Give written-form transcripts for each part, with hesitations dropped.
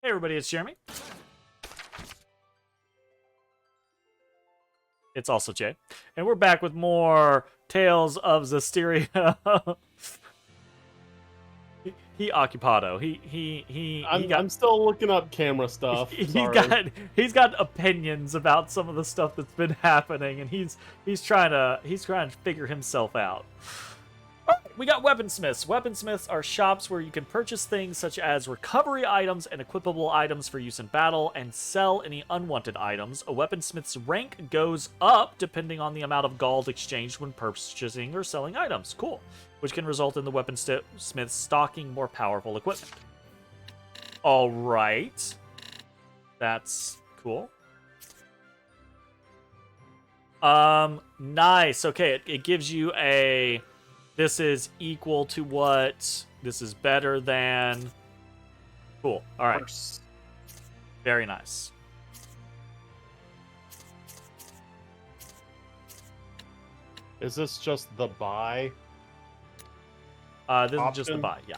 Hey everybody, it's Jeremy. It's also Jay. And we're back with more Tales of Zestiria. he occupado. I'm still looking up camera stuff. He's got opinions about some of the stuff that's been happening, and he's trying to figure himself out. We got weaponsmiths. Weaponsmiths are shops where you can purchase things such as recovery items and equipable items for use in battle and sell any unwanted items. A weaponsmith's rank goes up depending on the amount of gold exchanged when purchasing or selling items. Cool. Which can result in the weaponsmith stocking more powerful equipment. All right. That's cool. Nice. Okay, it gives you a... This is equal to what? This is better than... Cool. All right. Very nice. Is this just the buy? This option? is just the buy, yeah.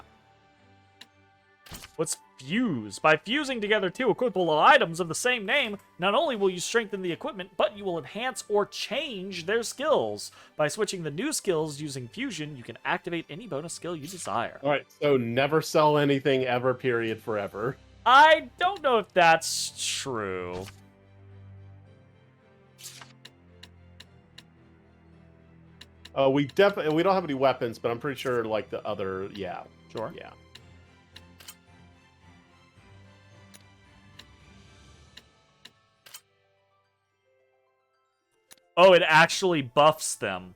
What's fuse? By fusing together two equipable items of the same name, not only will you strengthen the equipment, but you will enhance or change their skills. By switching the new skills using fusion, you can activate any bonus skill you desire. All right, so never sell anything ever, period, forever. I don't know if that's true. We don't have any weapons, but I'm pretty sure like the other, yeah. Sure. Yeah. Oh, it actually buffs them.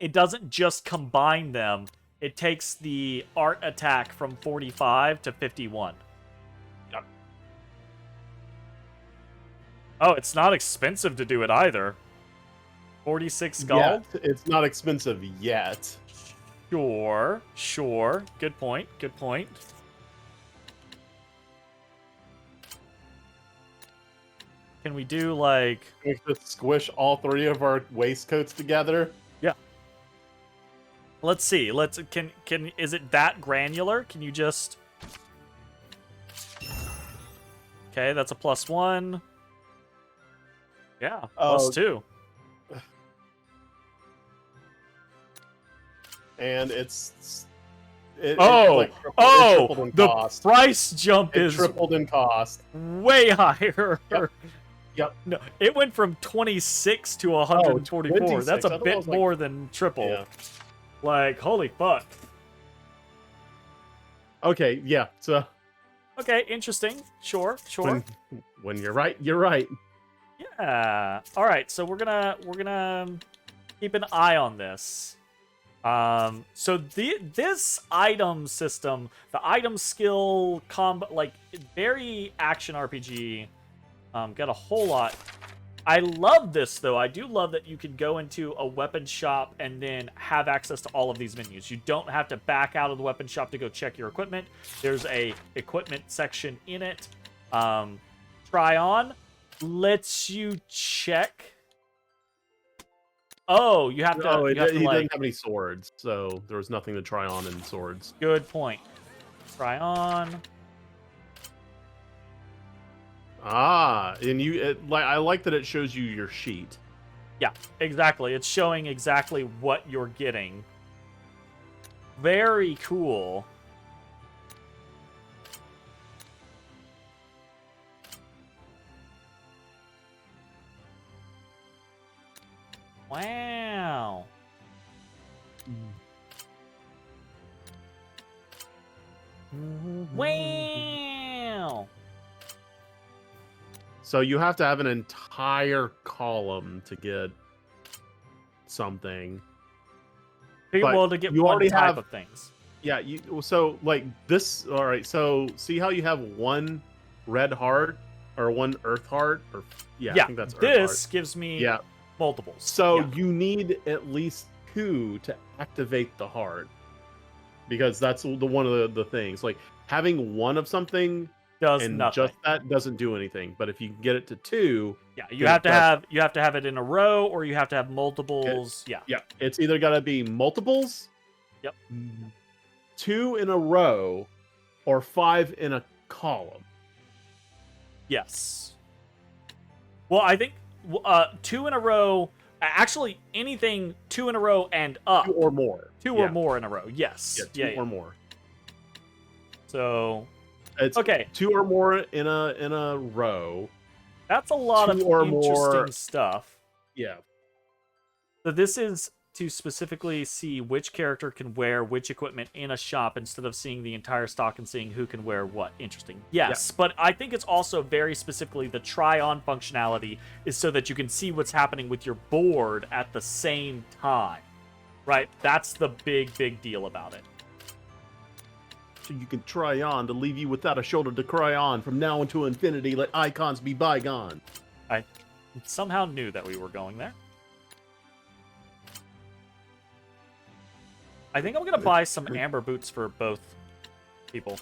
It doesn't just combine them. It takes the art attack from 45 to 51. Yep. Oh, it's not expensive to do it either. 46 gold? Yeah, it's not expensive yet. Sure. Good point. Can we do, like... We just squish all three of our waistcoats together? Yeah. Let's see. Is it that granular? Can you just... Okay, that's a +1. Yeah, +2. And it's... The price jump is tripled in cost. Way higher. Yep. No, it went from 26 to 144. 26. That's a bit more than triple. Yeah. Like, holy fuck. Okay, yeah. So. Okay, interesting. Sure. When you're right, you're right. Yeah. All right. So we're gonna keep an eye on this. So this item system, the item skill combo, like very action RPG, got a whole lot. I love this though. I do love that you can go into a weapon shop and then have access to all of these menus. You don't have to back out of the weapon shop to go check your equipment. There's a equipment section in it. Try on lets you check. Oh, you have to. No, he like... didn't have any swords, so there was nothing to try on in swords. Good point. Try on. And I like that it shows you your sheet. Yeah, exactly. It's showing exactly what you're getting. Very cool. Wow. Wow. So you have to have an entire column to get something. Well, to get you one already type have of things. Yeah, so like this. All right, so see how you have one red heart or one earth heart, or I think that's earth this heart. gives me multiples. So you need at least 2 to activate the heart, because that's one of the things. Like having one of something does nothing. Just that doesn't do anything. But if you can get it to 2, you have to have it in a row, or you have to have multiples. Yeah, it's either got to be multiples. Yep. 2 in a row, or 5 in a column. Yes. Well, I think 2 in a row. Actually, anything 2 in a row and up. 2 or more. 2 or more in a row. Yes. Yeah, 2 or more. So it's okay. 2 or more in a row. That's a lot of interesting stuff. Yeah. So this is to specifically see which character can wear which equipment in a shop instead of seeing the entire stock and seeing who can wear what. Interesting. Yes, but I think it's also very specifically the try-on functionality is so that you can see what's happening with your board at the same time. Right? That's the big deal about it. So you can try on to leave you without a shoulder to cry on. From now into infinity, let icons be bygone. I somehow knew that we were going there. I think I'm going to buy some amber boots for both people.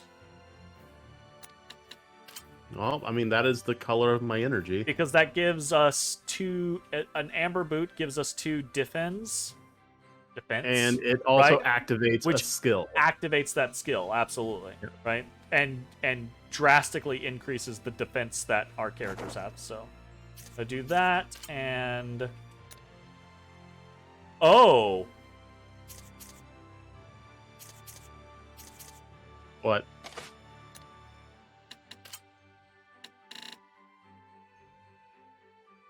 Well, I mean, that is the color of my energy. Because that gives us an amber boot gives us 2 defense. And it also right? activates a skill. Activates that skill, absolutely. Yeah. Right? And drastically increases the defense that our characters have. So I do that, and oh. What?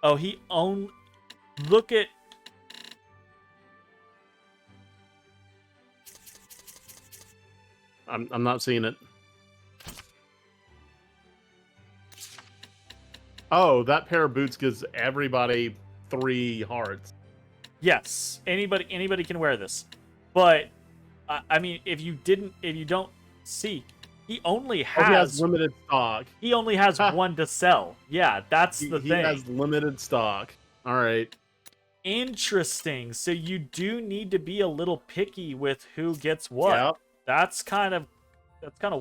Oh, look at. I'm not seeing it. Oh, that pair of boots gives everybody 3 hearts. Yes, anybody can wear this, but I mean, if you don't see, he only has limited stock. He only has 1 to sell. Yeah, that's the thing. He has limited stock. All right. Interesting. So you do need to be a little picky with who gets what. Yep. That's kind of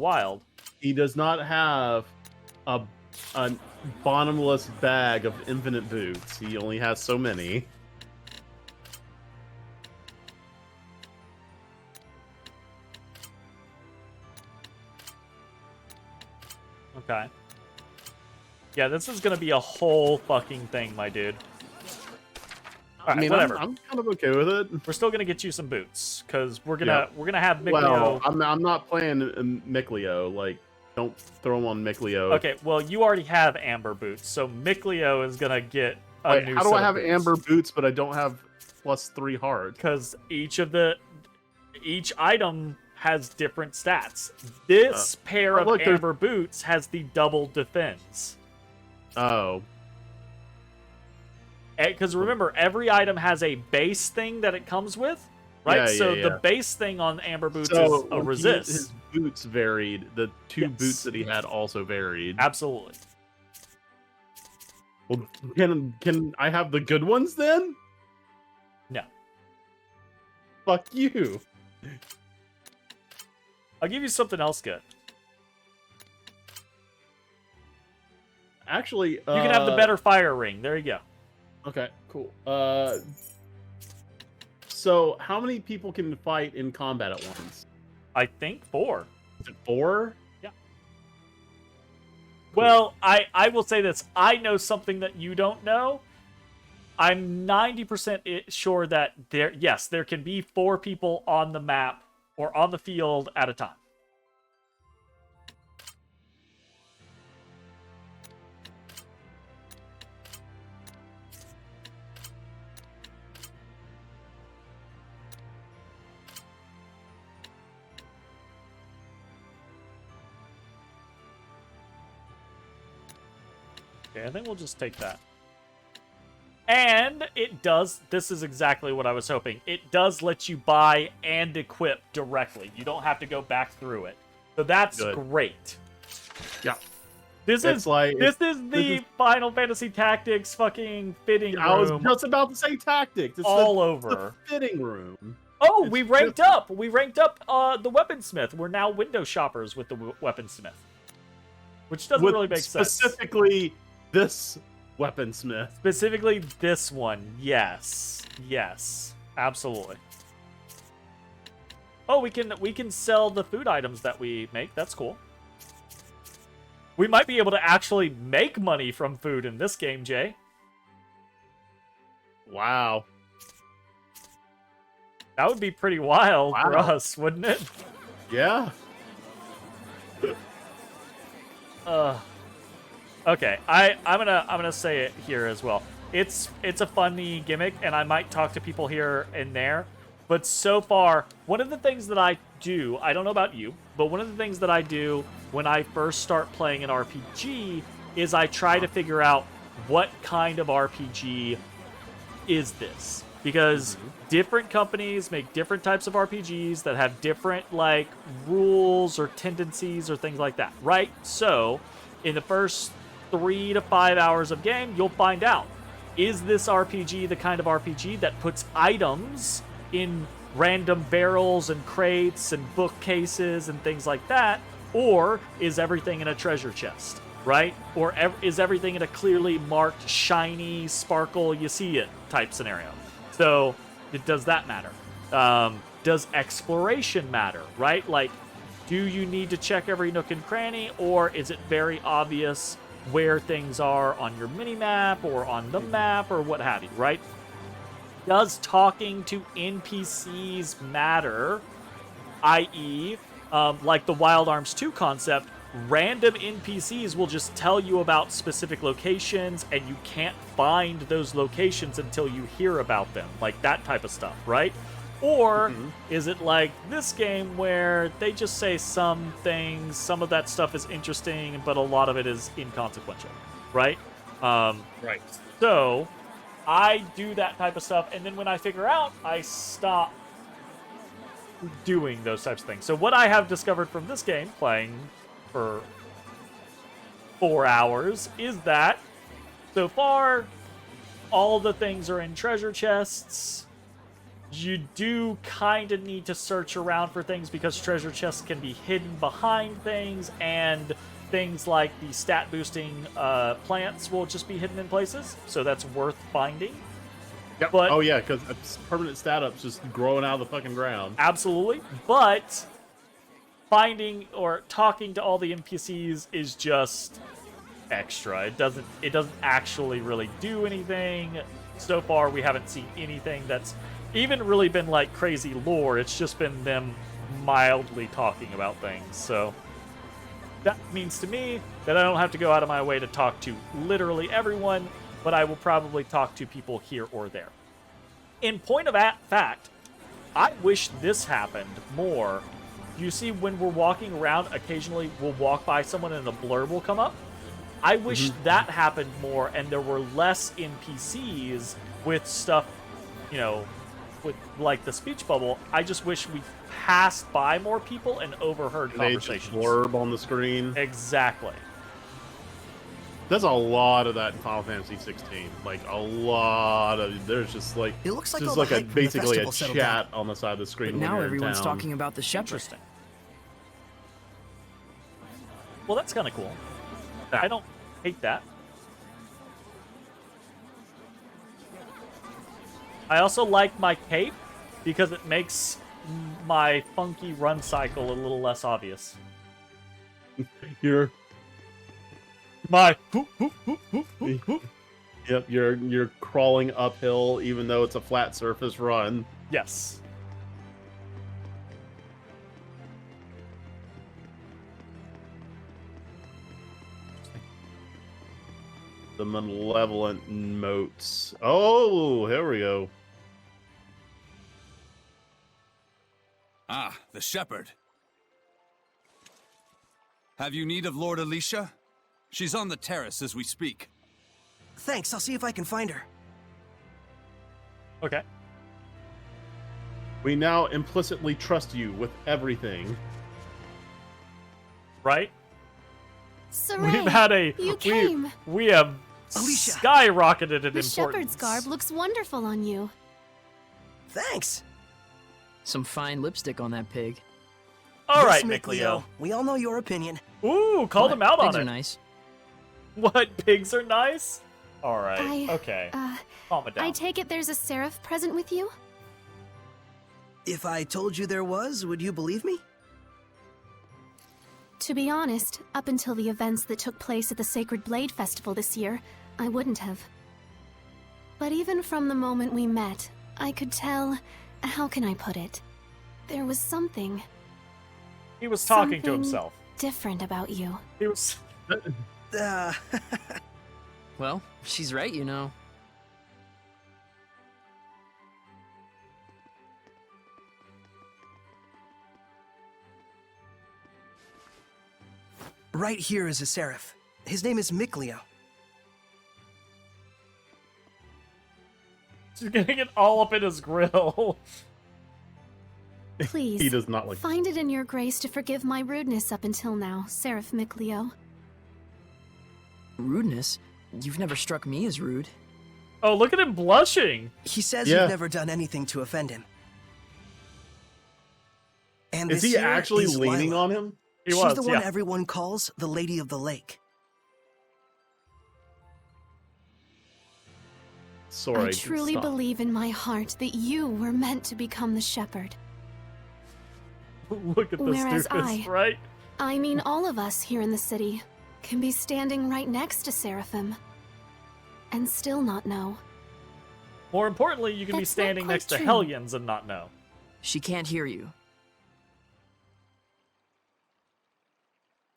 wild. He does not have a bottomless bag of infinite boots. He only has so many. Okay. Yeah, this is gonna be a whole fucking thing, my dude. Right, I mean, whatever. I'm kind of okay with it. We're still gonna get you some boots because we're gonna have Mikleo. Well, I'm not playing Mikleo. Like, don't throw him on Mikleo. Okay, well, you already have amber boots, so Mikleo is gonna get a new how do I have boots. amber boots but I don't have +3 hearts? Because each item has different stats. This pair of amber boots has the double defense. Oh. Because remember, every item has a base thing that it comes with, right? Yeah, the base thing on amber boots is a resist. His boots varied. The 2 boots that he had also varied. Absolutely. Well, can I have the good ones then? No. Fuck you. I'll give you something else good. Actually, you can have the better fire ring. There you go. Okay, cool. So how many people can fight in combat at once? I think 4. Is it 4? Yeah. Cool. Well, I will say this. I know something that you don't know. I'm 90% sure that there can be 4 people on the map or on the field at a time. Okay, I think we'll just take that. And it does, this is exactly what I was hoping. It does let you buy and equip directly. You don't have to go back through it. So that's great. Yeah. This is the Final Fantasy Tactics fucking fitting room. I was just about to say tactics. It's all over. The fitting room. Oh, we ranked up. We ranked up the Weaponsmith. We're now window shoppers with the Weaponsmith. Which doesn't really make sense. Specifically this Weaponsmith. Specifically this one. Yes. Yes. Absolutely. Oh, we can sell the food items that we make. That's cool. We might be able to actually make money from food in this game, Jay. Wow. That would be pretty wild for Wow. us, wouldn't it? Yeah. Okay, I'm gonna say it here as well. It's a funny gimmick, and I might talk to people here and there. But so far, one of the things that I do, I don't know about you, but one of the things that I do when I first start playing an RPG is I try to figure out what kind of RPG is this. Because different companies make different types of RPGs that have different, like, rules or tendencies or things like that, right? So, in the first 3 to 5 hours of game, you'll find out, is this RPG the kind of RPG that puts items in random barrels and crates and bookcases and things like that, or is everything in a treasure chest, right? Or is everything in a clearly marked, shiny, sparkle, you see it type scenario? So, does that matter? Does exploration matter, right? Like, do you need to check every nook and cranny, or is it very obvious where things are on your mini-map or on the map or what have you, right? Does talking to NPCs matter? I.e., like the Wild Arms 2 concept, random NPCs will just tell you about specific locations, and you can't find those locations until you hear about them. Like that type of stuff, right? Or is it like this game where they just say some things, some of that stuff is interesting, but a lot of it is inconsequential, right? Right. So I do that type of stuff, and then when I figure out, I stop doing those types of things. So what I have discovered from this game, playing for 4 hours, is that so far all the things are in treasure chests. You do kind of need to search around for things because treasure chests can be hidden behind things, and things like the stat boosting plants will just be hidden in places, so that's worth finding. Yep. But, oh yeah, because it's permanent stat ups just growing out of the fucking ground. Absolutely. But finding or talking to all the NPCs is just extra. It doesn't actually really do anything. So far, we haven't seen anything that's even really been like crazy lore. It's just been them mildly talking about things. So that means to me that I don't have to go out of my way to talk to literally everyone, but I will probably talk to people here or there. In point of fact, I wish this happened more. You see, when we're walking around, occasionally we'll walk by someone and a blurb will come up. I wish that happened more and there were less NPCs with stuff, you know, with like the speech bubble. I just wish we passed by more people and overheard conversations. They just blurb on the screen. Exactly. There's a lot of that in Final Fantasy 16. Like a lot of there's just like it looks like just all like the a hype from the basically a festival settled chat down. on the side of the screen. But when now you're in everyone's town. talking about the shepherd. Interesting. Well, that's kind of cool. I don't hate that. I also like my cape because it makes my funky run cycle a little less obvious. You're My Yep, you're crawling uphill even though it's a flat surface run. Yes. The malevolent moats. Oh, here we go. Ah, the shepherd. Have you need of Lord Alicia? She's on the terrace as we speak. Thanks, I'll see if I can find her. Okay. We now implicitly trust you with everything. Right? Saray, We've had you came. We have Alicia. skyrocketed in The importance. shepherd's garb looks wonderful on you. Thanks. Some fine lipstick on that pig. All Yes, right, Nick Leo. We all know your opinion. Ooh, called him out Pigs on are it. nice. What? Pigs are nice? All right. I- Okay. Calm it down. I take it there's a seraph present with you? If I told you there was, would you believe me? To be honest, up until the events that took place at the Sacred Blade Festival this year, I wouldn't have. But even from the moment we met, I could tell... How can I put it? There was something... He was talking to something himself. different about you. He was... Well, she's right, you know. Right here is a seraph. His name is Mikleo. She's getting it all up in his grill. Please, He does not like. find it in your grace to forgive my rudeness up until now, Seraph Mikleo. Rudeness? You've never struck me as rude. Oh, look at him blushing. He says Yeah. you've never done anything to offend him. And Is this he here actually is leaning Lila. on him? He She's was, the one yeah. everyone calls the Lady of the Lake. Sorry. I truly stop. believe in my heart that you were meant to become the shepherd. Look at this Whereas doofus, I- right? I mean, all of us here in the city can be standing right next to Seraphim and still not know. More importantly, you can be That's not standing quite next to true. Hellions and not know. She can't hear you.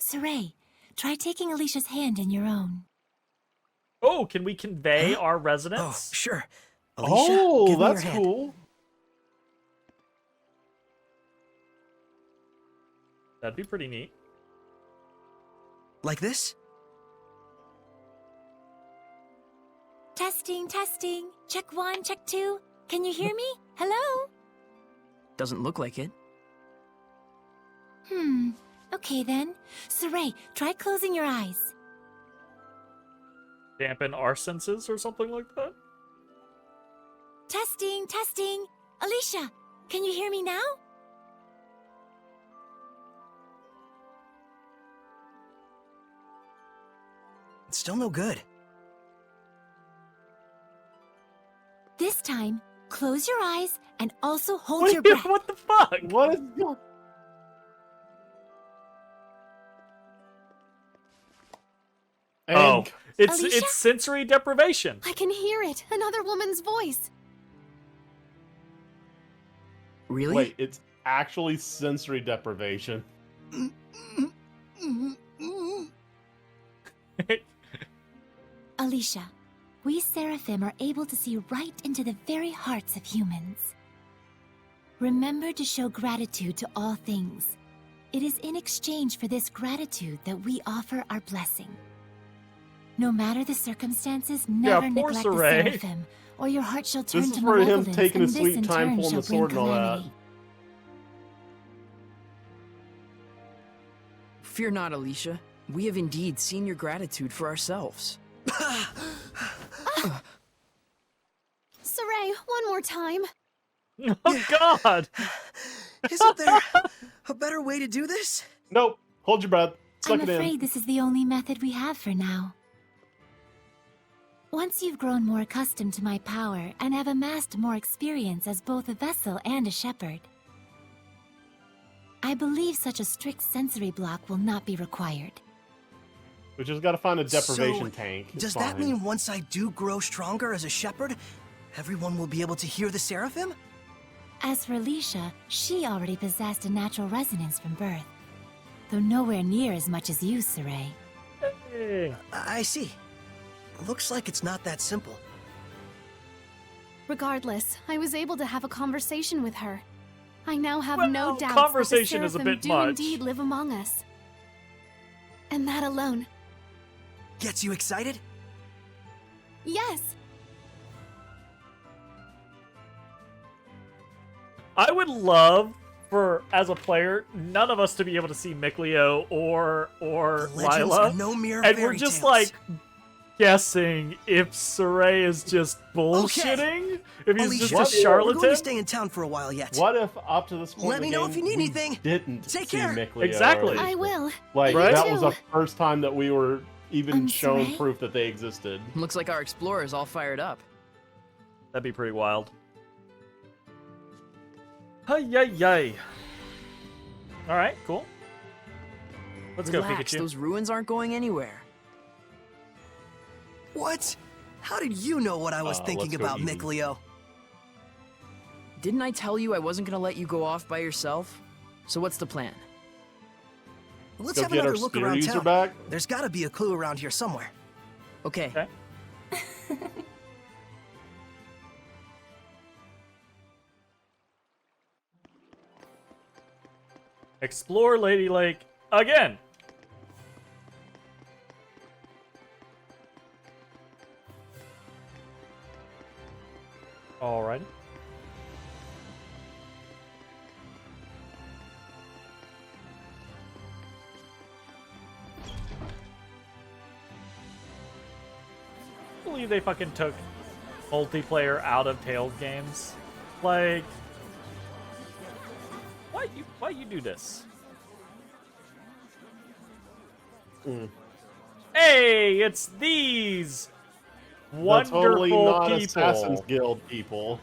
Saray, try taking Alicia's hand in your own. Oh, can we convey our Oh, residence? sure. Alicia, Oh, give me your that's hand. cool. That'd be pretty neat. Like this? Testing, testing. Check 1, check 2. Can you hear me? Hello? Doesn't look like it. Okay then. Saray, try closing your eyes. Dampen our senses or something like that? Testing, testing. Alicia, can you hear me now? It's still no good. This time, close your eyes and also hold your breath. What the fuck? What is going? Oh, And Alicia? it's sensory deprivation. I can hear it, another woman's voice. Really? wait, it's actually sensory deprivation. Alicia, we Seraphim are able to see right into the very hearts of humans. Remember to show gratitude to all things. It is in exchange for this gratitude that we offer our blessing. No matter the circumstances, never poor neglect the Saray. Seraphim, or your heart shall turn This to is for him malevolence, taking and his this sweet in time turn pulling shall the bring sword and all that. calamity. Fear not, Alicia. We have indeed seen your gratitude for ourselves. Saray, one more time. Oh god! Isn't there a better way to do this? Nope. Hold your breath. Suck I'm it afraid in. this is the only method we have for now. Once you've grown more accustomed to my power and have amassed more experience as both a vessel and a shepherd, I believe such a strict sensory block will not be required. We just got to find a deprivation So, tank. It's Does that fine. mean once I do grow stronger as a shepherd, everyone will be able to hear the Seraphim? As for Alicia, she already possessed a natural resonance from birth, though nowhere near as much as you, Saray. Hey. I see. Looks like it's not that simple. Regardless, I was able to have a conversation with her. I now have Well, no doubt conversation that is the a Seraphim bit do much. indeed live among us. And that alone, Gets you excited? yes. I would love for, as a player, none of us to be able to see Mikleo or The legends Lila, are no mere and fairy we're just tales. like guessing if Saray is just bullshitting, if he's Alicia, just a we're going charlatan. to stay in town for a while yet. What if up to this point Let in me the know game, if you need we anything. didn't Take see care. Mikleo Exactly. or I will. Like Right? that was Too. the first time that we were even shown Saray? proof that they existed. Looks like our explorer's all fired up. That'd be pretty wild. Hey, yay, yay. All right, cool. Let's go, Relax, Pikachu. those ruins aren't going anywhere. What? How did you know what I was thinking let's go about, easy. Mickleo? Didn't I tell you I wasn't gonna let you go off by yourself? So what's the plan? Let's Go have get our another look spear around user town. back. There's gotta be a clue around here somewhere. Okay. Okay. Explore Lady Lake again. Alrighty. I believe they fucking took multiplayer out of Tales games. Like, why you do this? Hey, it's these wonderful Totally not people. Assassin's Guild people.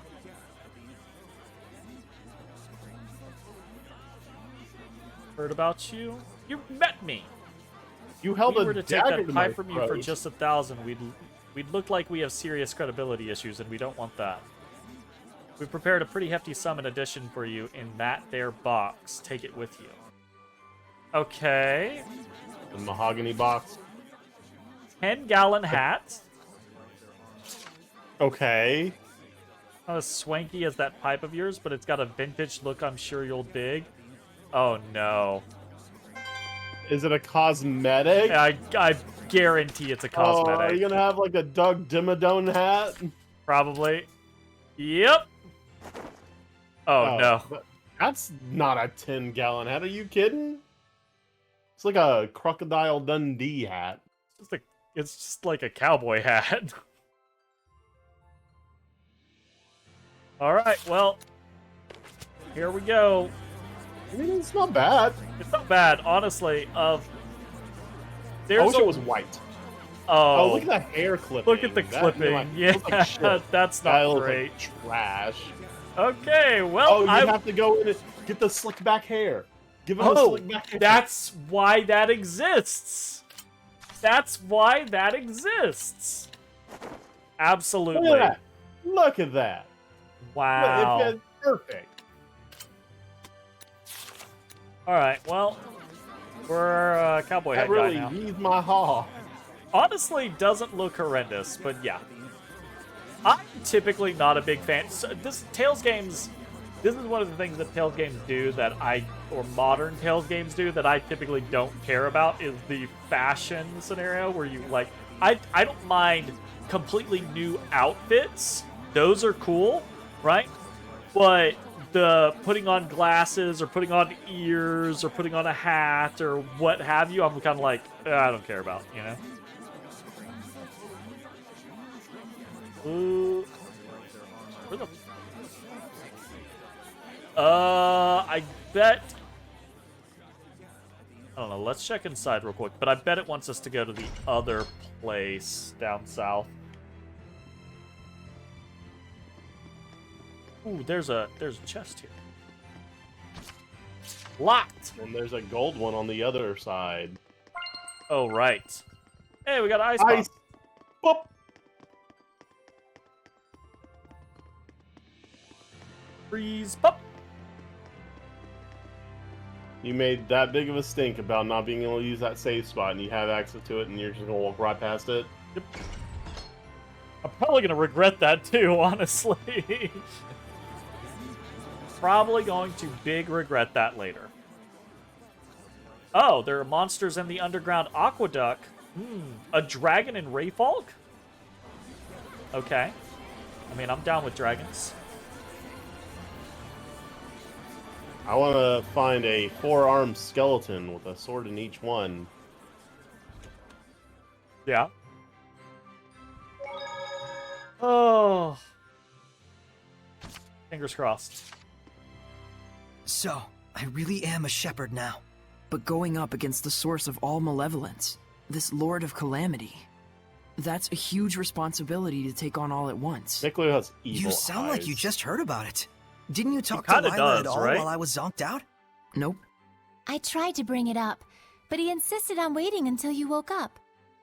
Heard about you? You met me. You held If we a were to take dagger that to my pipe from you for throat. just 1,000, we'd look like we have serious credibility issues, and we don't want that. We prepared a pretty hefty summon edition for you in that there box. Take it with you. Okay. The mahogany box. 10-gallon hat. Okay. Not as swanky as that pipe of yours, but it's got a vintage look I'm sure you'll dig. Oh no. Is it a cosmetic? I guarantee it's a Oh, are cosmetic. you gonna have like a Doug Dimmadome hat? Probably. Yep. Oh no. but That's not a 10-gallon hat. Are you kidding? It's like a Crocodile Dundee hat. It's just like a cowboy hat. Alright, well. Here we go. I mean, it's not bad. It's not bad, honestly. I There's wish it was white. Oh, Oh, look at the hair clipping. look at the clipping. Yeah, looks like shit. that's That not looks great. like trash. Okay, well, Oh, you have to go in and get the slick back hair. Give him the Oh, slick back hair. that's why that exists. That's why that exists. Absolutely. Look at that. Look at that. Wow. It's perfect. All right, well, we're cowboy hat That really guy now. he's my haw. Honestly, doesn't look horrendous, but yeah. I'm typically not a big fan. So this Tales games, this is one of the things that Tales games do that or modern Tales games do that I typically don't care about is the fashion scenario where you like, I don't mind completely new outfits. Those are cool, right? But the putting on glasses or putting on ears or putting on a hat or what have you, I'm kind of like, I don't care about, you know? Ooh. Where the... I bet... I don't know, let's check inside real quick, but I bet it wants us to go to the other place down south. Ooh, there's a chest here. Locked! And there's a gold one on the other side. Oh, right. Hey, we got an ice bomb. Ice. Boop. Freeze. Pop. You made that big of a stink about not being able to use that save spot, and you have access to it, and you're just gonna walk right past it. Yep. I'm probably gonna regret that too, honestly. Probably going to big regret that later. Oh, there are monsters in the underground aqueduct. A dragon in Rayfalk? Okay. I mean, I'm down with dragons. I want to find a 4-armed skeleton with a sword in each one. Yeah. Oh. Fingers crossed. So, I really am a shepherd now. But going up against the source of all malevolence, this Lord of Calamity, that's a huge responsibility to take on all at once. Niccolo has evil You sound like you eyes. just heard about it. Didn't you talk to kinda Lila at does, all right? while I was zonked out? Nope. I tried to bring it up, but he insisted on waiting until you woke up.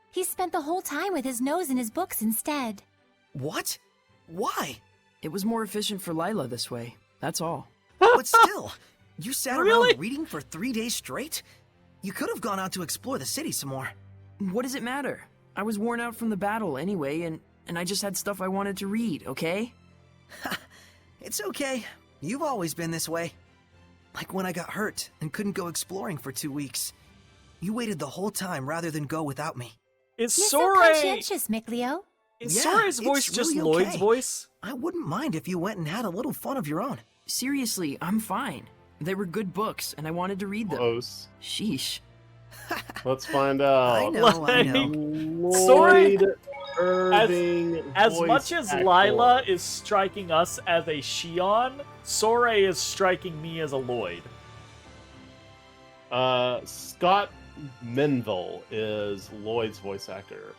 He spent the whole time with his nose in his books instead. What? Why? It was more efficient for Lila this way, that's all. But still, you sat Really? around reading for 3 days straight? You could have gone out to explore the city some more. What does it matter? I was worn out from the battle anyway, and I just had stuff I wanted to read, okay? It's okay. You've always been this way. Like when I got hurt and couldn't go exploring for 2 weeks. You waited the whole time rather than go without me. Is You're so Sore... conscientious, Micleo. Is Yeah, Sore's voice it's just really Lloyd's okay. voice? I wouldn't mind if you went and had a little fun of your own. Seriously, I'm fine. They were good books, and I wanted to read them. Close. Sheesh. Let's find out. I know, I know. Lloyd Irving. As voice much as actor. Lila is striking us as a Shion, Sore is striking me as a Lloyd. Scott Menville is Lloyd's voice actor.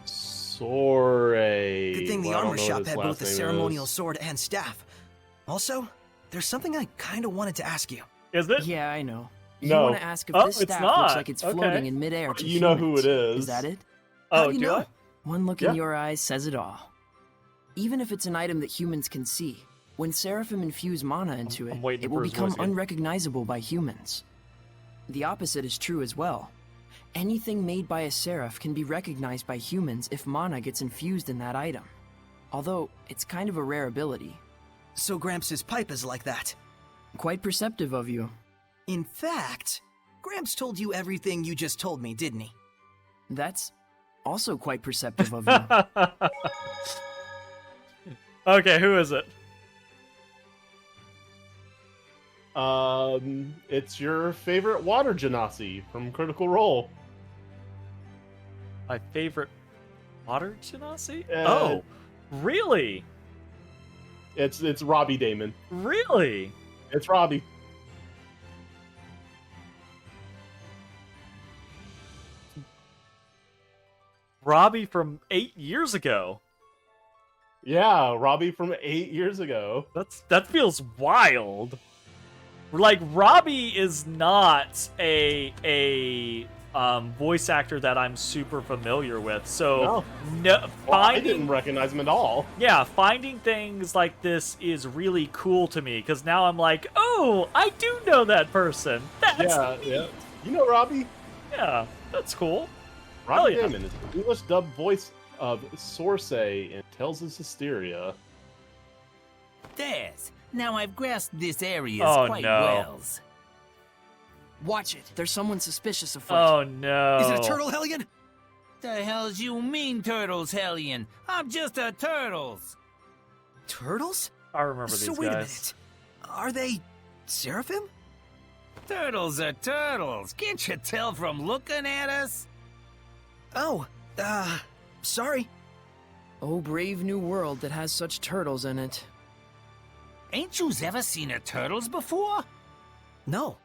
Sorry. Good thing the Well, I don't armor know what shop his had last both a name ceremonial is. sword and staff. Also, there's something I kind of wanted to ask you. Is it? Yeah, I know. You No. want to ask if Oh, this it's staff not. looks like it's Okay. floating in midair to You know who humans. it is. Is that it? Oh, How do you do know? I? One look Yeah. in your eyes says it all. Even if it's an item that humans can see, when Seraphim infuse mana into I'm it, waiting it for will his become voice again. unrecognizable by humans. The opposite is true as well. Anything made by a Seraph can be recognized by humans if mana gets infused in that item. Although, it's kind of a rare ability. So Gramps' pipe is like that. Quite perceptive of you. In fact, Gramps told you everything you just told me, didn't he? That's also quite perceptive of you. Okay, who is it? It's your favorite water genasi from Critical Role. My favorite water genasi? Uh, Oh, really? It's Robbie Damon. Really? It's Robbie. Robbie from 8 years ago. Yeah, Robbie from 8 years ago. That feels wild. Like Robbie is not a voice actor that I'm super familiar with. So no, Well, I finding didn't recognize him at all. finding things like this is really cool to me because now I'm like, oh, I do know that person. That's Yeah. You know Robbie? yeah, that's cool. Robbie Hell yeah. Damon is the English dubbed voice of Sorsei in Tales of Zestiria. There's. Now I've grasped this area Oh, quite no. well. Watch it. There's someone suspicious afoot. Oh no. Is it a turtle, Hellion? The hell's you mean, Turtles, Hellion? I'm just a Turtles. Turtles? I remember So these wait guys. a minute. Are they Seraphim? Turtles are turtles. Can't you tell from looking at us? Oh, sorry. Oh, brave new world that has such turtles in it. Ain't yous ever seen a turtles before? No.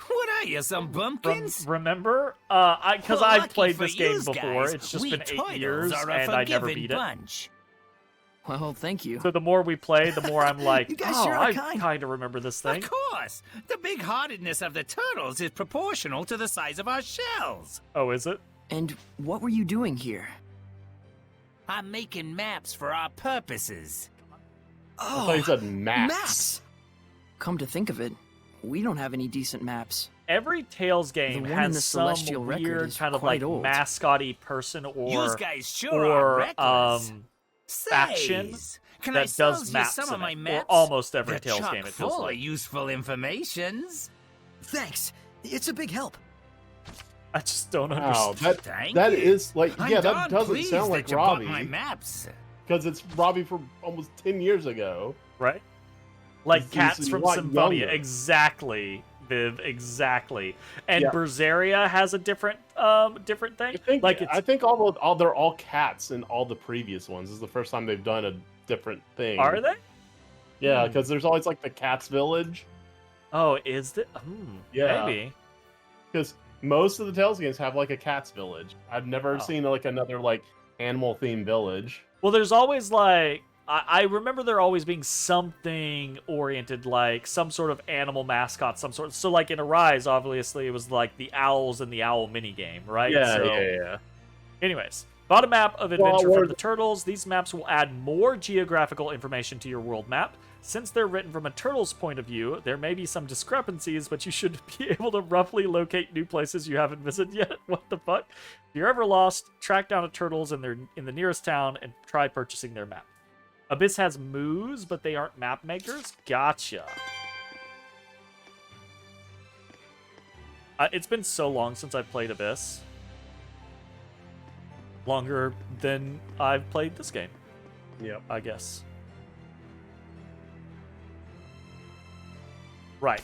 What are you, some bumpkins? Remember? Because Well, I've lucky played for this game yous before. guys, It's just we been 8 turtles years are a and I never forgiving beat it. bunch. Well, thank you. So the more we play, the more I'm like, You guys oh, sure are I kind." kind of remember this thing. Of course. The big-heartedness of the turtles is proportional to the size of our shells. Oh, is it? And what were you doing here? I'm making maps for our purposes. I Oh, thought you said Max. maps. Come to think of it, we don't have any decent maps. Every Tales game The one in has the some Celestial Record weird is kind of quite like old. mascotty person Yous guys sure are or reckless. faction Says, can I that sells does you maps some in of my it. maps? Or almost every They're Tales chock game it feels full like. of useful informations. Thanks. It's a big help. I just don't Wow, understand. Thank that you. is like I'm yeah, darn that doesn't pleased sound that like you bought Robbie my maps. because it's Robbie from almost 10 years ago. Right? Like He's Cats from a lot Symphonia. younger. Exactly, Viv, exactly. And Yeah. Berseria has a different different thing. I think all they're all cats in all the previous ones. This is the first time they've done a different thing. Are they? Yeah, because there's always like the Cats Village. Oh, is it? Yeah. Maybe. Because most of the Tales games have like a Cats Village. I've never Oh. seen like another like animal themed village. Well, there's always like I remember there always being something oriented, like some sort of animal mascot, some sort. So like in Arise, obviously it was like the owls and the owl minigame, right? Yeah, So, yeah. anyways, bottom map of Well, Adventure we're- from the Turtles. These maps will add more geographical information to your world map. Since they're written from a turtle's point of view, there may be some discrepancies, but you should be able to roughly locate new places you haven't visited yet. What the fuck? If you're ever lost, track down a turtles in the nearest town and try purchasing their map. Abyss has moos, but they aren't map makers. Gotcha. It's been so long since I've played Abyss. Longer than I've played this game, Yep. I guess. Right.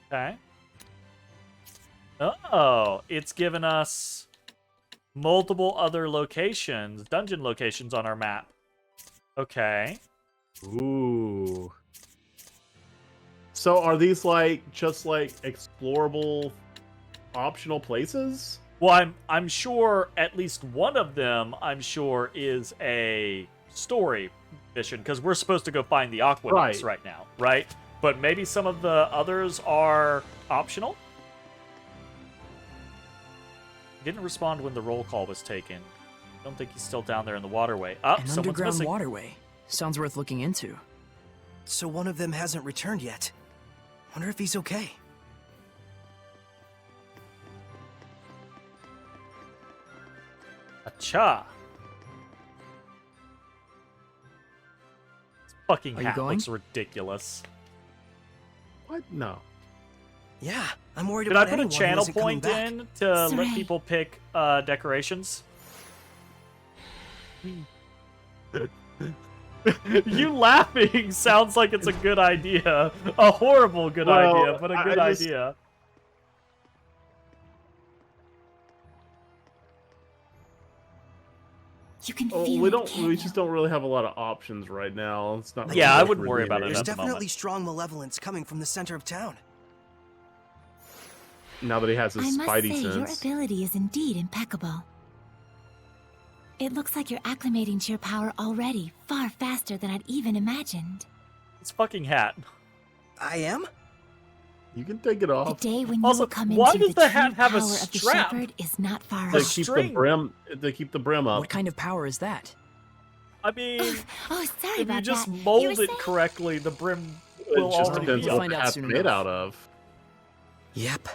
Okay. Oh, it's given us multiple other locations, dungeon locations on our map. Okay. Ooh. So are these like just like explorable optional places? Well, I'm sure at least one of them, I'm sure, is a story mission, because we're supposed to go find the Aqueducts right now, right? But maybe some of the others are optional? He didn't respond when the roll call was taken. I don't think he's still down there in the waterway. Oh, An someone's underground missing. waterway. Sounds worth looking into. So one of them hasn't returned yet. Wonder if he's okay. Acha. This fucking Are you hat going? looks ridiculous. What? No. Yeah, I'm worried Did I about put a anyone who channel isn't coming point back. in to let Sarai. people pick decorations? You laughing sounds like it's a good idea. A horrible good Well, idea, but a good I just- idea. You can Oh, feel we it, don't. can't We you? just don't really have a lot of options right now. It's not. Yeah, really I wouldn't worry about it There's at the definitely moment. strong malevolence coming from the center of town. Now that he has I his must Spidey say, your sense. ability is indeed impeccable. It looks like you're acclimating to your power already, far faster than I'd even imagined. This fucking hat. I am? You can take it The off. day when Also, you will come why into does the the true hat have a power of the strap? shepherd is not far To The off. keep string. the brim. To keep the brim up. What kind of power is that? I mean, Oh, sorry if about you just that. You mold were it saying? correctly, the brim It will just already depends be We'll what up. find the out hat's soon made enough. out of. Yep.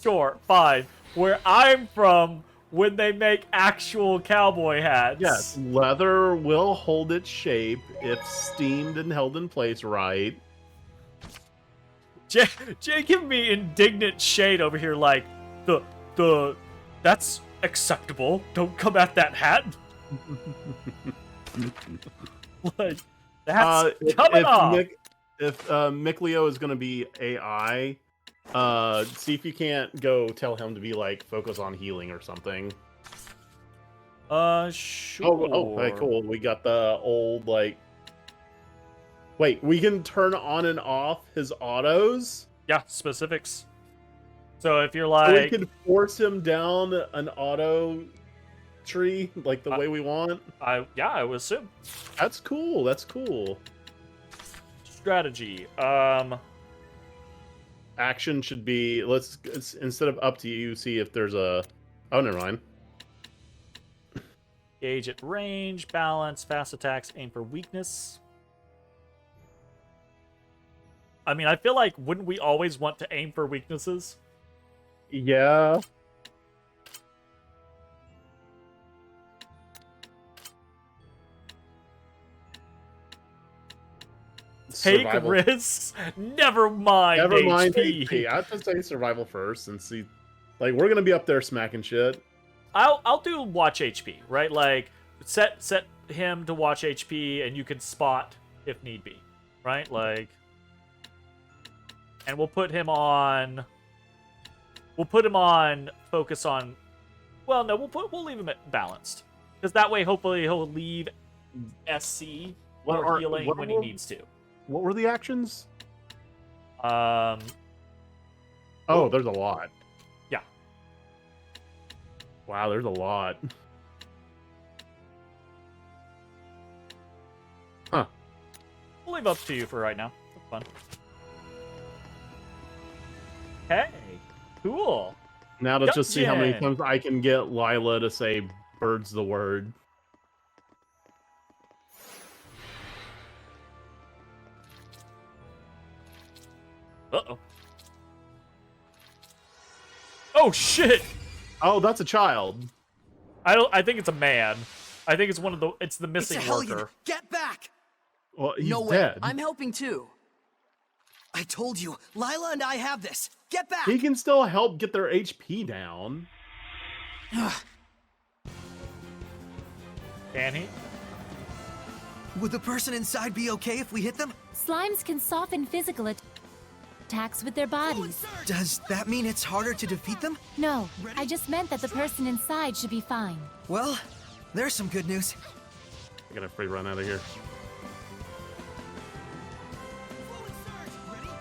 Sure, fine. Where I'm from, when they make actual cowboy hats. Yes, leather will hold its shape if steamed and held in place right. Jay giving me indignant shade over here, like that's acceptable. Don't come at that hat. Like that's coming off. If Mikleo is going to be AI, see if you can't go tell him to be like focus on healing or something. Sure. Oh, okay, cool. We got the old like. Wait, we can turn on and off his autos. Yeah, specifics. So if you're So we like, can force him down an auto tree like the way we want. I would assume That's cool. That's cool. strategy. Action should be instead of up to you, see if there's a. Oh, never mind. Gauge at range, balance, fast attacks, aim for weakness. I mean, I feel like wouldn't we always want to aim for weaknesses? Yeah. Take Survival. risks. Never mind. Never mind HP. HP. I have to say survival first and see. Like we're gonna be up there smacking shit. I'll do watch HP, right? Like set him to watch HP, and you can spot if need be, right? Like, and we'll put him on focus on. Well, no, we'll leave him at balanced, because that way hopefully he'll leave SC or healing when he needs to. What were the actions? Um, Oh, there's a lot. Yeah. Wow, there's a lot. We'll leave up to you for right now. That's fun. Hey, cool. Now to just see how many Dungeon. times I can get Lila to say "bird's the word." Uh-oh. Oh shit! Oh, that's a child. I think it's a man. I think it's it's the It's missing a Hellion. worker. Get back! Well, he's No way. dead. I'm helping too. I told you, Lila and I have this. Get back! He can still help get their HP down. Can he? Would the person inside be okay if we hit them? Slimes can soften physical attacks with their bodies. Does that mean it's harder to defeat them? No, I just meant that the person inside should be fine. Well, there's some good news. I gotta free run out of here.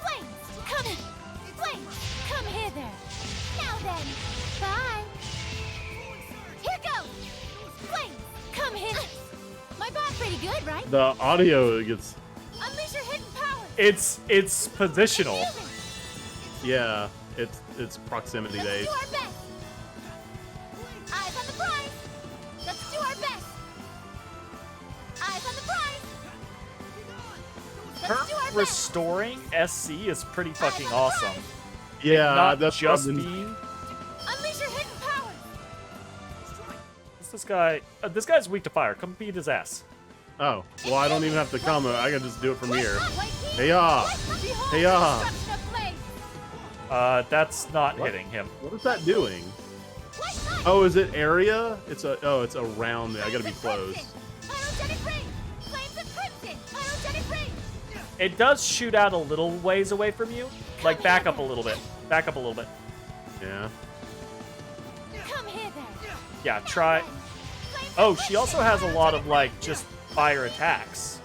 Flames, come in! Flames, come hither! Now then, bye! Here goes! Flames, come hither! My bot's pretty good, right? The audio gets, Unleash your hidden powers! It's positional. yeah, it's proximity Let's based. do our best! Eyes on the prize! Let's do our best! Eyes on the prize! Her Let's do our best! restoring SC is pretty fucking awesome. Yeah, Not that's just what I've been- being. Unleash your hidden powers! What's this guy? This guy's weak to fire. Come beat his ass. Oh, well, I don't even have to come. I can just do it from here. Hey Hey-ya! Hey-ya! That's not What? hitting him. What is that doing? Oh, is it area? It's around me. I gotta be close. It does shoot out a little ways away from you. Like, back up a little bit. Back up a little bit. Yeah. Come hither. Yeah, try. Oh, she also has a lot of, like, just fire attacks.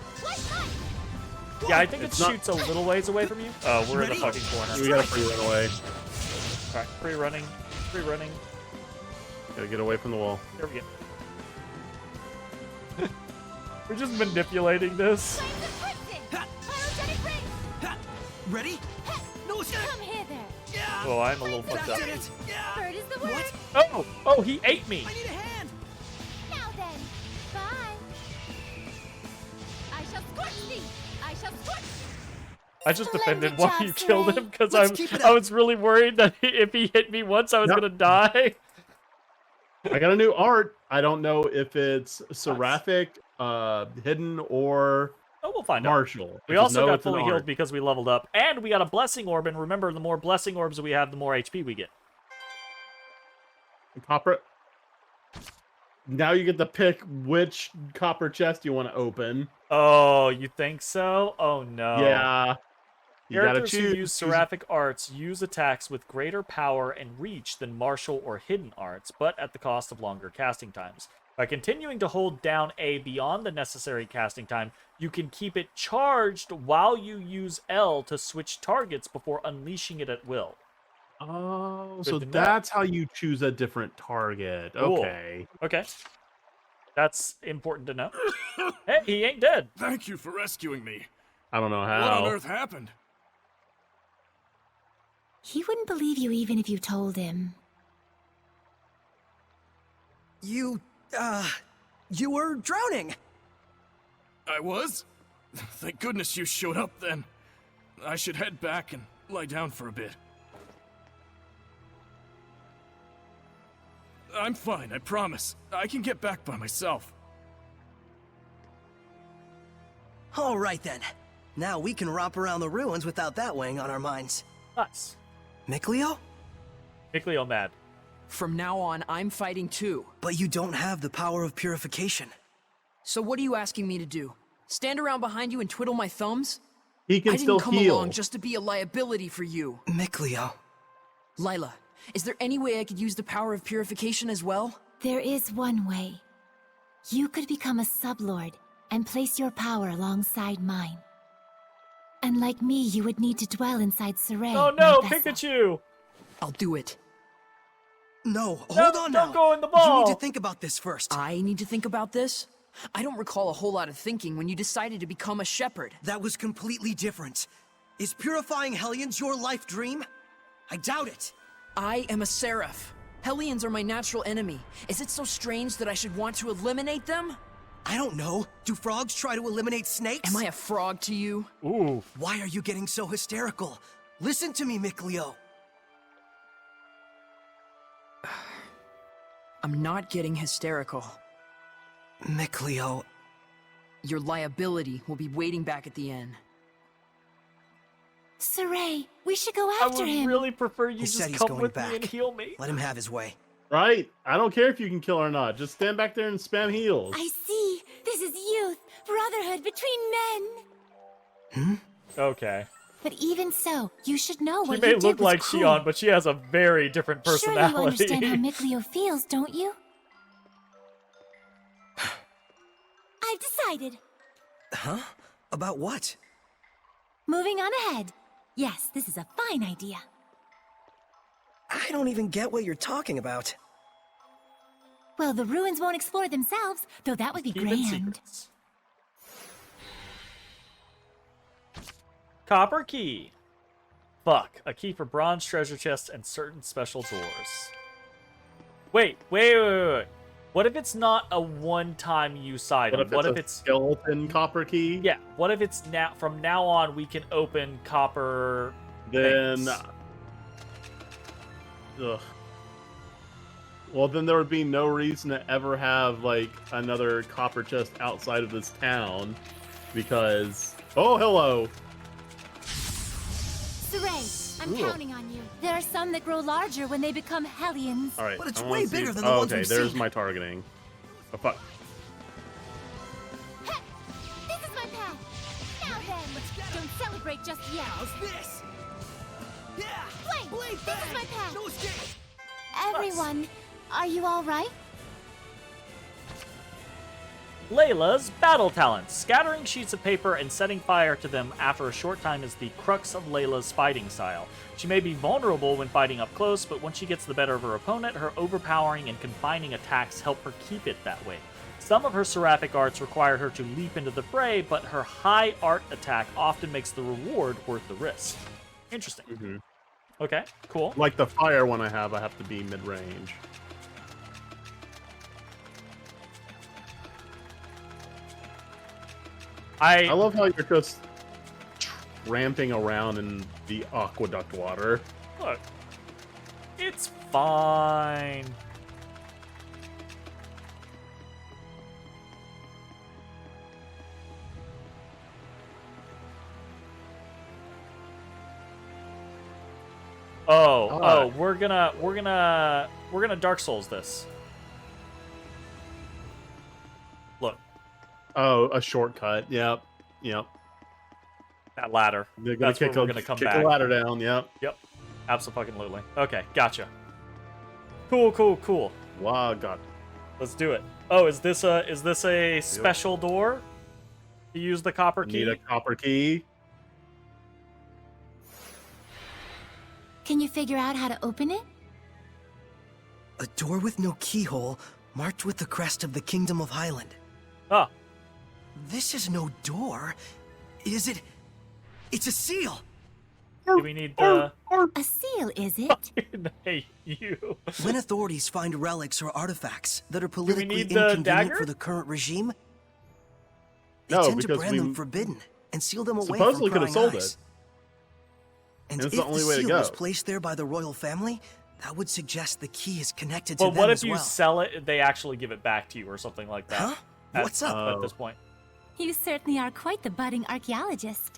Yeah, I think it It's not- shoots a little ways away from you. Oh, we're in the fucking corner. We gotta free run away. Alright, free running. Free running. Gotta get away from the wall. There we go. We're just manipulating this. Ready? No, Come hither. Oh, I'm a little fucked up. did it. Bird is the word. Oh! Oh, he ate me! I need a hand. Now then, bye. I shall scorch thee. I shall scorch. I just defended Splendid while job, you killed Saray. him because Let's keep it I up. was really worried that if he hit me once, I was Nope. gonna die. I got a new art. I don't know if it's Seraphic, Hidden, or Oh, we'll find out. Martial. We I just also know got it's an fully healed art. because we leveled up, and we got a blessing orb. And remember, the more blessing orbs we have, the more HP we get. Copper. Now you get to pick which copper chest you want to open. Oh, you think so? Oh no. Yeah. You gotta Characters choose. who use seraphic arts use attacks with greater power and reach than martial or hidden arts, but at the cost of longer casting times. By continuing to hold down A beyond the necessary casting time, you can keep it charged while you use L to switch targets before unleashing it at will. Oh, Good so to know. that's how you choose a different target. Cool. Okay. Okay. That's important to know. Hey, he ain't dead. Thank you for rescuing me. I don't know What on how. earth happened? He wouldn't believe you even if you told him. You were drowning. I was? Thank goodness you showed up then. I should head back and lie down for a bit. I'm fine, I promise. I can get back by myself. All right then. Now we can romp around the ruins without that weighing on our minds. Nice. Mikleo? Mikleo mad. From now on, I'm fighting too. But you don't have the power of purification. So what are you asking me to do? Stand around behind you and twiddle my thumbs? He can I still didn't come heal. along just to be a liability for you. Mikleo. Lila, is there any way I could use the power of purification as well? There is one way. You could become a sublord and place your power alongside mine. And like me, you would need to dwell inside Saray. Oh no, my vessel. Pikachu! I'll do it. No, hold on now. Don't go in the You ball! need to think about this first. I need to think about this? I don't recall a whole lot of thinking when you decided to become a shepherd. That was completely different. Is purifying Hellions your life dream? I doubt it. I am a seraph. Hellions are my natural enemy. Is it so strange that I should want to eliminate them? I don't know. Do frogs try to eliminate snakes? Am I a frog to you? Ooh. Why are you getting so hysterical? Listen to me, Mikleo. I'm not getting hysterical. Mikleo. Your liability will be waiting back at the inn. Saray, we should go I after would him. really prefer you He said just he's come going with back. me and heal me. Let him have his way. Right? I don't care if you can kill or not. Just stand back there and spam heals. I see. This is youth, brotherhood between men. Okay. But even so, you should know She what may you did look was like cruel. Shion, but she has a very different personality. Surely you understand how Mikleo feels, don't you? I've decided. Huh? About what? Moving on ahead. Yes, this is a fine idea. I don't even get what you're talking about. Well, the ruins won't explore themselves, though that would be Keeping grand. secrets. Copper key. Fuck. A key for bronze treasure chests and certain special doors. Wait. What if it's not a one-time use item? What if it's a skeleton copper key? Yeah. What if it's now from now on we can open copper Then, things? ugh. Well, then there would be no reason to ever have like another copper chest outside of this town, because oh hello. Saray, I'm Ooh. counting on you. There are some that grow larger when they become Hellions. All right, But it's I wanna way see- bigger than the oh, ones okay, we've there's seen. my targeting. Oh fuck. Heh, this is my path. Now then, don't celebrate just yet. How's this? Yeah! Blade, this is my path. No escape! Everyone, are you all right? Layla's battle talents. Scattering sheets of paper and setting fire to them after a short time is the crux of Layla's fighting style. She may be vulnerable when fighting up close, but once she gets the better of her opponent, her overpowering and confining attacks help her keep it that way. Some of her seraphic arts require her to leap into the fray, but her high art attack often makes the reward worth the risk. Interesting. Mm-hmm. Okay, cool. Like the fire one I have to be mid-range. I love how you're just ramping around in the aqueduct water. Look, it's fine. Oh, we're gonna Dark Souls this. Look, Oh, a shortcut. Yep. that ladder. They're gonna That's where kick, we're gonna come kick back. the ladder down. Yep. Yep, absolutely. Okay, gotcha. Cool. Wow, God. Let's do it. Oh, is this a special door to use the copper key? Need a copper key. Can you figure out how to open it? A door with no keyhole, marked with the crest of the Kingdom of Highland. Ah, This is no door. Is it? It's a seal! do we need the... A seal, is it? Hey, you. When authorities find relics or artifacts that are politically need the inconvenient dagger? for the current regime, they No, tend to because brand we them forbidden and seal them away supposedly from could have prying sold eyes. it. And And if it's the only way to seal go. was placed there by the royal family, that would suggest the key is connected to Well, them what as if you well. sell it, they actually give it back to you or something like that? Huh? At- What's up? At this point. You certainly are quite the budding archaeologist.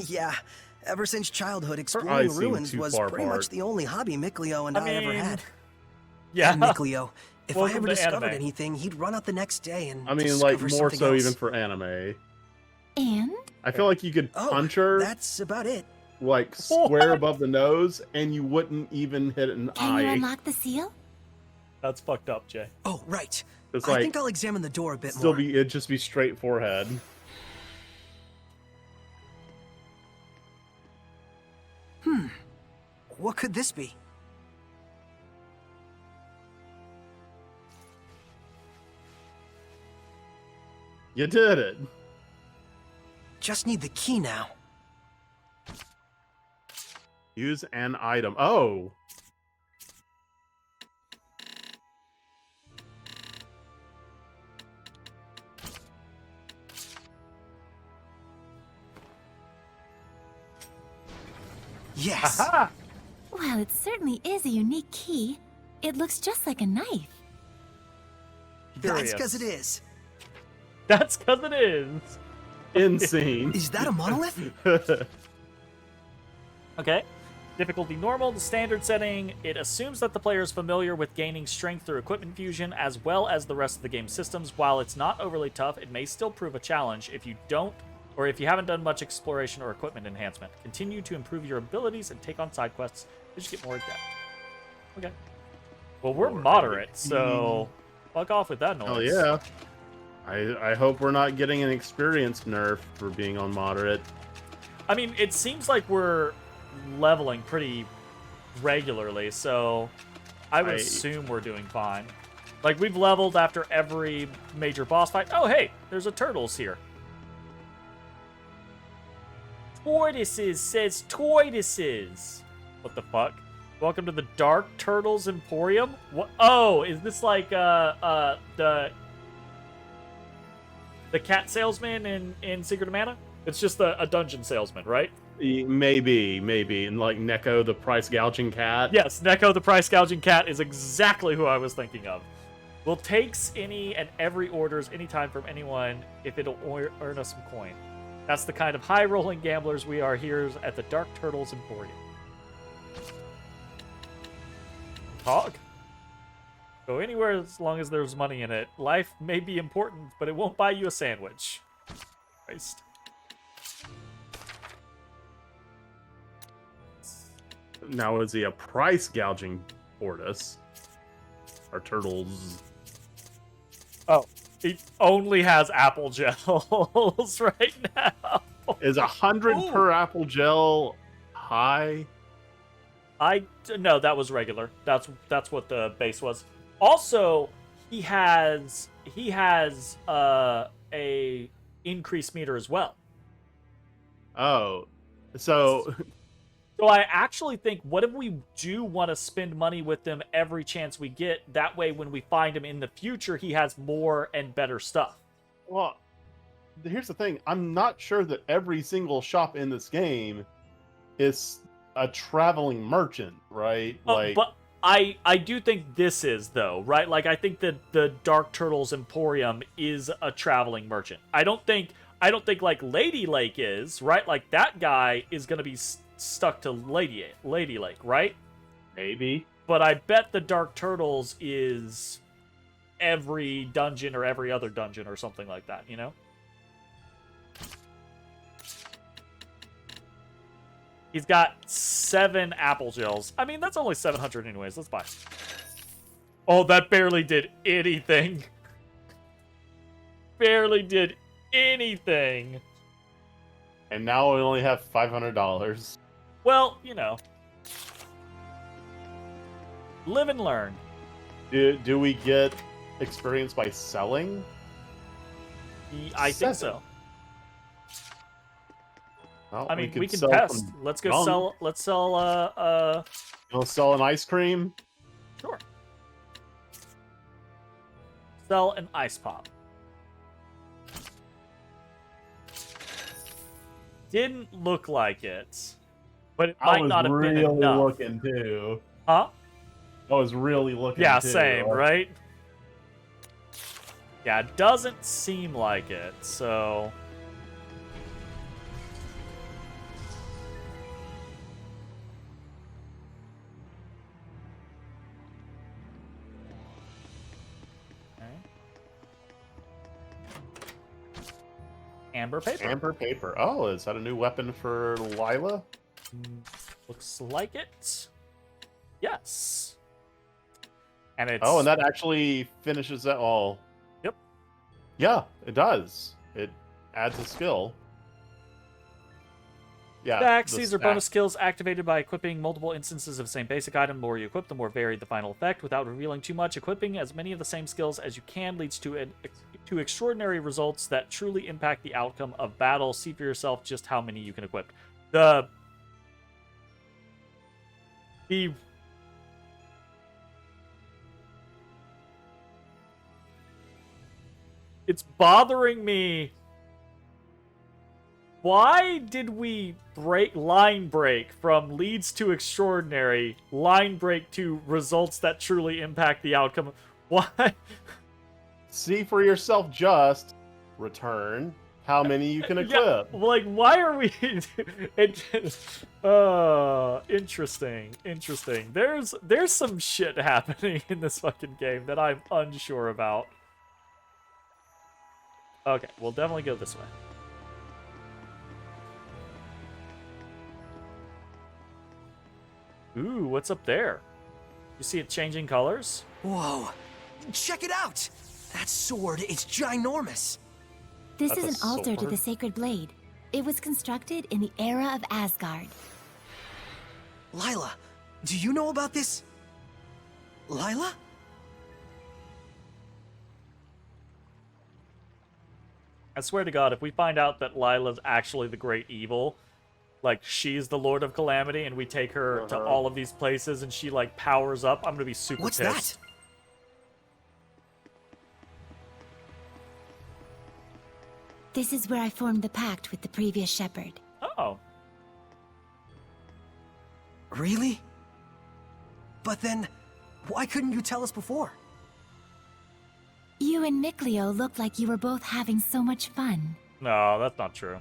Yeah, ever since childhood, eyes exploring seem ruins too was far pretty apart. much the only hobby Mikleo and I ever mean, had. Yeah. And Mikleo, if I Welcome ever to discovered anime. anything, he'd run out the next day and I mean, like discover more something so else. even for anime. And? I feel like you could Oh, punch her that's about it. like square above the nose, and you wouldn't even hit an Can you eye. unlock the seal? That's fucked up, Jay. Oh, right. It's I like think I'll examine the door a bit still more. it'd just be straight forehead. What could this be? You did it. Just need the key now. Use an item. Oh. Yes. Aha! Well, it certainly is a unique key. It looks just like a knife. That's Curious. because it is. That's because it is. Insane. Is that a monolith? Okay. Difficulty normal, the standard setting. It assumes that the player is familiar with gaining strength through equipment fusion as well as the rest of the game's systems. While it's not overly tough, it may still prove a challenge if you don't, or if you haven't done much exploration or equipment enhancement. Continue to improve your abilities and take on side quests as you get more adept. Okay. Well, we're moderate, so fuck off with that noise. Oh yeah. I hope we're not getting an experience nerf for being on moderate. I mean, it seems like we're leveling pretty regularly, so I would assume we're doing fine. Like, we've leveled after every major boss fight. Oh, hey, there's a turtles here. Tortoises says tortoises. What the fuck? Welcome to the Dark Turtles Emporium. What? Oh, is this like the cat salesman in Secret of Mana? It's just a dungeon salesman, right? Maybe. And like Neko, the price gouging cat. Yes, Neko the price gouging cat is exactly who I was thinking of. Will takes any and every orders anytime from anyone if it'll earn us some coin. That's the kind of high-rolling gamblers we are here at the Dark Turtles Emporium. Talk. Go anywhere as long as there's money in it. Life may be important, but it won't buy you a sandwich. Christ. Now is he a price gouging tortoise? Or turtles? Oh, he only has apple gels right now. Is 100 Ooh. per apple gel high? No, that was regular. That's what the base was. Also, he has a increased meter as well. Oh, so So I actually think, what if we do want to spend money with them every chance we get? That way, when we find him in the future, he has more and better stuff. well, here's the thing. I'm not sure that every single shop in this game is a traveling merchant, right? But I do think this is, though, right? Like, I think that the Dark Turtles Emporium is a traveling merchant. I don't think like Lady Lake is, right? Like, that guy is going to be stuck to Lady Lake, right? maybe. But I bet the Dark Turtles is every dungeon or every other dungeon or something like that, you know? He's got 7 apple gels. I mean, that's only 700 anyways. Let's buy. Oh, that barely did anything. Barely did anything. And now we only have $500. Well, you know. Live and learn. Do we get experience by selling? I think so. Well, I mean, we can sell test. some Let's go gunk. sell. Let's sell. You want to sell an ice cream? Sure. Sell an ice pop. Didn't look like it, but it might not have been enough. looking too. Huh? I was really looking. Yeah, too. same, right? Yeah, it doesn't seem like it, so... Okay. Amber paper. Amber paper. Oh, is that a new weapon for Lila? Looks like it. Yes. And it's... Oh, and that actually finishes that all. Yep. Yeah, it does. It adds a skill. Yeah. Stacks. the These are stack. bonus skills activated by equipping multiple instances of the same basic item. The more you equip, the more varied the final effect. Without revealing too much, equipping as many of the same skills as you can leads to to extraordinary results that truly impact the outcome of battle. See for yourself just how many you can equip. The it's bothering me. Why did we line break from leads to extraordinary, line break to results that truly impact the outcome? Why? See for yourself just return how many you can equip. Yeah, like, why are we... interesting. There's some shit happening in this fucking game that I'm unsure about. Okay, we'll definitely go this way. Ooh, what's up there? You see it changing colors? Whoa. Check it out! That sword is ginormous. This That's is a an altar to sword? the sacred blade. It was constructed in the era of Asgard. Lila, do you know about this? Lila? I swear to God, if we find out that Lila's actually the great evil, like, she's the Lord of Calamity, and we take her to all of these places, and she, like, powers up, I'm gonna be super What's pissed. that? This is where I formed the pact with the previous shepherd. Oh. Really? But then, why couldn't you tell us before? You and Mikleo looked like you were both having so much fun. No, that's not true.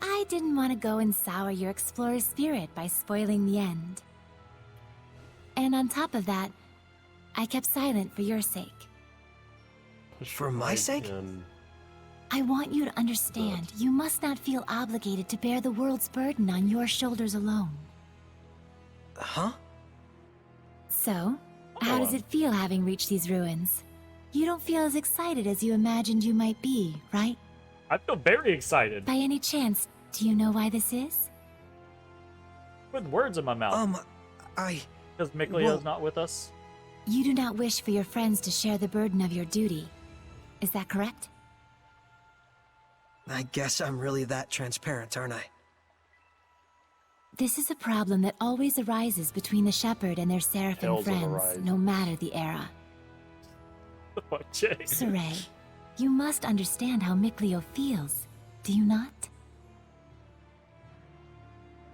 I didn't want to go and sour your explorer spirit by spoiling the end. And on top of that, I kept silent for your sake. For my sake? I want you to understand, you must not feel obligated to bear the world's burden on your shoulders alone. Huh? So, how does it feel having reached these ruins? You don't feel as excited as you imagined you might be, right? I feel very excited. By any chance, do you know why this is? Putting words in my mouth. Because Mikleo's not with us? You do not wish for your friends to share the burden of your duty. Is that correct? I guess I'm really that transparent, aren't I? This is a problem that always arises between the shepherd and their seraphim Hell's on the friends, rise. no matter the era. Oh, Jay. Saray, you must understand how Mikleo feels, do you not?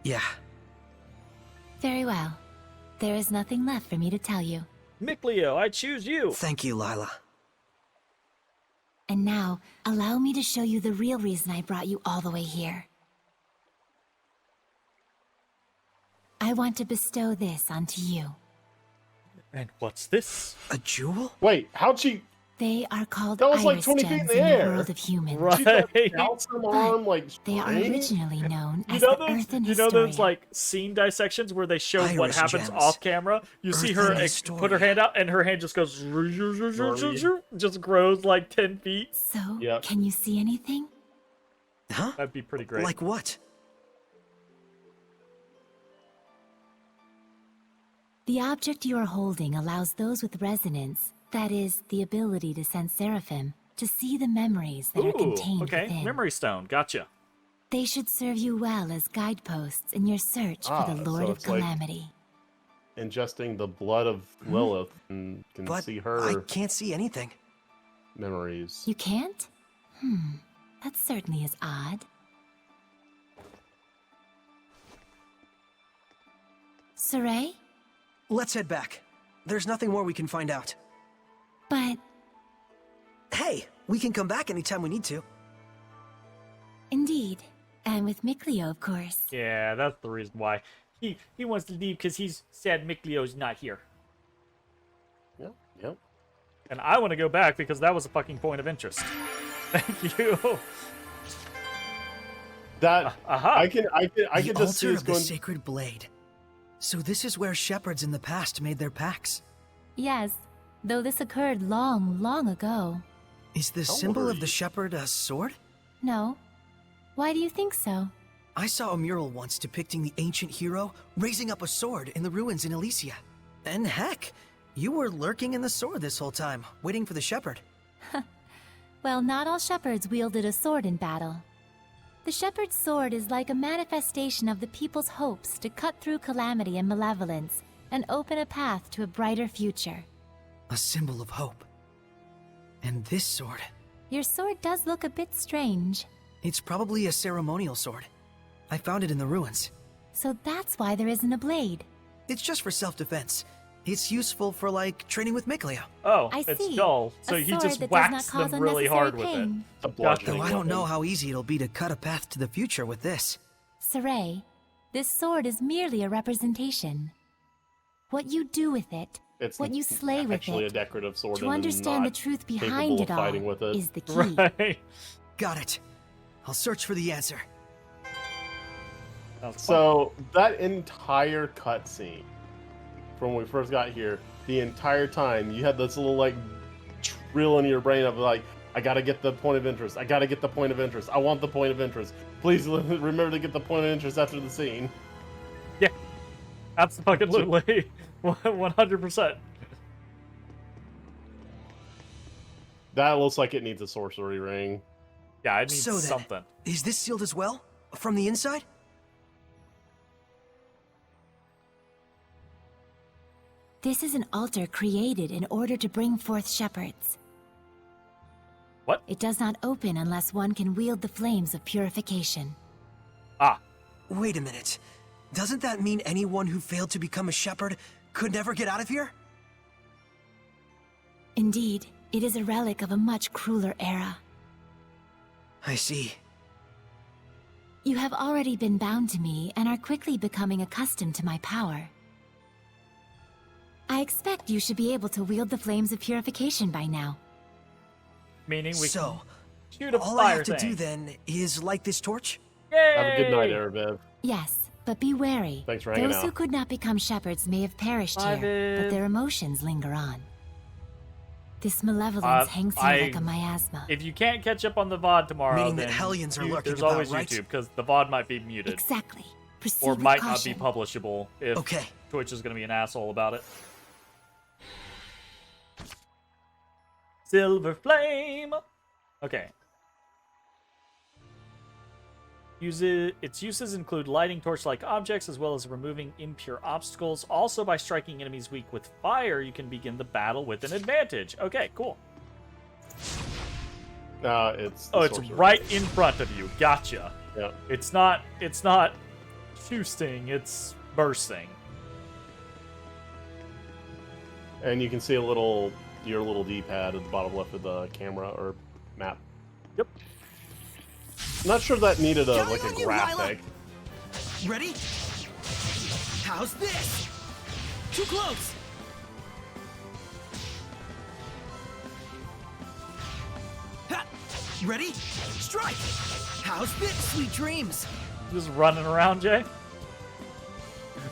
Yeah. Very well. There is nothing left for me to tell you. Mikleo, I choose you! Thank you, Lila. And now, allow me to show you the real reason I brought you all the way here. I want to bestow this onto you. And what's this? A jewel? Wait, how'd she... They are called That was like iris 20 feet in gems the in air. the world of humans. Right. Bounce them on, like, They are spring? originally known You as know the those, Earthen you know Historia. those like scene dissections where they show what Iris happens gems. off camera? You see her Earthen put her Historia. hand out, and her hand just goes, just grows like 10 feet. So, Yep. can you see anything? Huh? That'd be pretty great. Like what? The object you are holding allows those with resonance, that is, the ability to sense seraphim, to see the memories that are contained okay, within. memory stone, gotcha. They should serve you well as guideposts in your search for the so Lord of it's like- Calamity. Ingesting the blood of Lilith and can But see I her can't see anything. memories. You can't? That certainly is odd. Saray? Let's head back. There's nothing more we can find out. But, Hey, we can come back anytime we need to. indeed. And with Mikleo, of course. Yeah, that's the reason why. He wants to leave because he's sad Mikleo's not here. Yep. And I want to go back because that was a fucking point of interest. Thank you. That Aha. I can The just see altar us of the going. sacred blade. So this is where shepherds in the past made their pacts. Yes, though this occurred long, long ago. Is the How symbol old are of the you? shepherd a sword? No. Why do you think so? I saw a mural once depicting the ancient hero raising up a sword in the ruins in Elysia. And heck, you were lurking in the sword this whole time, waiting for the shepherd. Well, not all shepherds wielded a sword in battle. The shepherd's sword is like a manifestation of the people's hopes to cut through calamity and malevolence and open a path to a brighter future. A symbol of hope. And this sword, Your sword does look a bit strange. it's probably a ceremonial sword. I found it in the ruins. So that's why there isn't a blade. It's just for self-defense. It's useful for, like, training with Mikleo. Oh, I it's see. dull, so A he sword just that does whacks not cause them really hard with unnecessary it. pain. It's a bludgeoning Though I don't weapon. know how easy it'll be to cut a path to the future with this. Saray, this sword is merely a representation. What you do with it, It's what you slay with actually it, a decorative sword. to and understand the not truth capable behind of it all fighting with it. is the key. Right. Got it. I'll search for the answer. That's fun. So that entire cutscene from when we first got here, the entire time you had this little like drill in your brain of like, I gotta get the point of interest. I gotta get the point of interest. I want the point of interest. Please remember to get the point of interest after the scene. Yeah, absolutely, 100%. That looks like it needs a sorcery ring. Yeah, I need So then, something. Is this sealed as well? From the inside? This is an altar created in order to bring forth shepherds. What? It does not open unless one can wield the flames of purification. Ah, Wait a minute. Doesn't that mean anyone who failed to become a shepherd could never get out of here? Indeed, it is a relic of a much crueler era. I see. You have already been bound to me and are quickly becoming accustomed to my power. I expect you should be able to wield the flames of purification by now. meaning we So, can shoot a all fire I have to thing. do then is light this torch? Yay! Have a good night, Arabev. Yes, but be wary. Thanks for hanging Those who out. could not become shepherds may have perished Bye, here, Viv. but their emotions linger on. This malevolence hangs here like a I- miasma. If you can't catch up on the VOD tomorrow, Meaning that then Hellions are lurking there's about, always right? YouTube, because the VOD might be muted. Exactly. Proceed Or with might caution. not be publishable if Okay. Twitch is going to be an asshole about it. Silver Flame! Okay. Its uses include lighting torch-like objects as well as removing impure obstacles. Also, by striking enemies weak with fire, you can begin the battle with an advantage. Okay, cool. It's the Oh, it's sorcery right ring. in front of you. Gotcha. Yeah. It's not shooting, it's bursting. And you can see your little D-pad at the bottom left of the camera or map. Yep. Not sure that needed a Counting like a on you, graphic. Ready? How's this? Too close! Ha! Ready? Strike! How's this, sweet dreams? Just running around, Jay.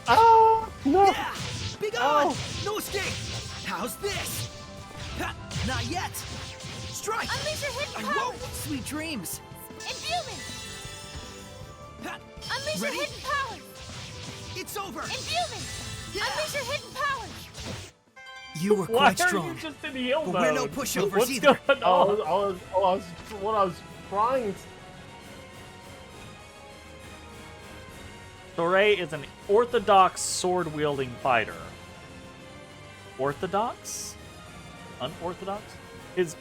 Oh no! Yeah! Big on! No escape! How's this? Ha! Not yet! Strike! Unleash your hidden I power! won't! Sweet dreams! Imbue me! Ha! Unleash Ready? your hidden power! It's over! Imbue me! Yeah! Unleash your hidden power! You were Why quite are strong. you just in heal But mode? we're no pushovers What's either. going on? What I was trying. Soray is an orthodox sword-wielding fighter. Orthodox? Unorthodox? His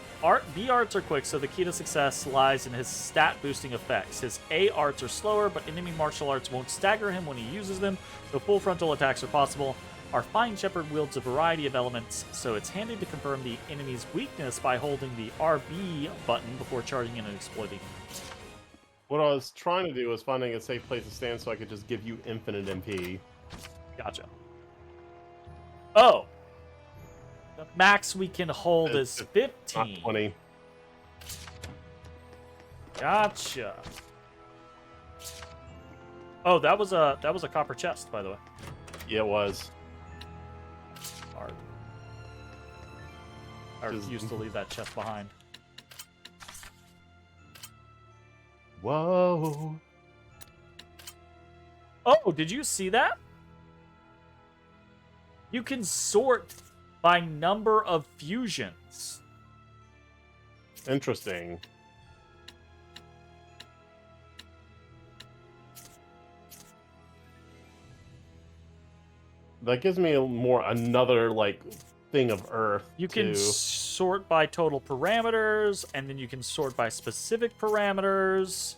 B arts are quick, so the key to success lies in his stat-boosting effects. His A arts are slower, but enemy martial arts won't stagger him when he uses them, so full frontal attacks are possible. Our Fine Shepherd wields a variety of elements, so it's handy to confirm the enemy's weakness by holding the RB button before charging in and exploiting. What I was trying to do was finding a safe place to stand so I could just give you infinite MP. Gotcha. Oh! The max we can hold is Not 15. 20. Gotcha. Oh, that was a copper chest, by the way. Yeah, it was. Hard. I refuse to leave that chest behind. Whoa. Oh, did you see that? You can sort by number of fusions. Interesting. That gives me another like thing of Earth. You can sort by total parameters, and then you can sort by specific parameters.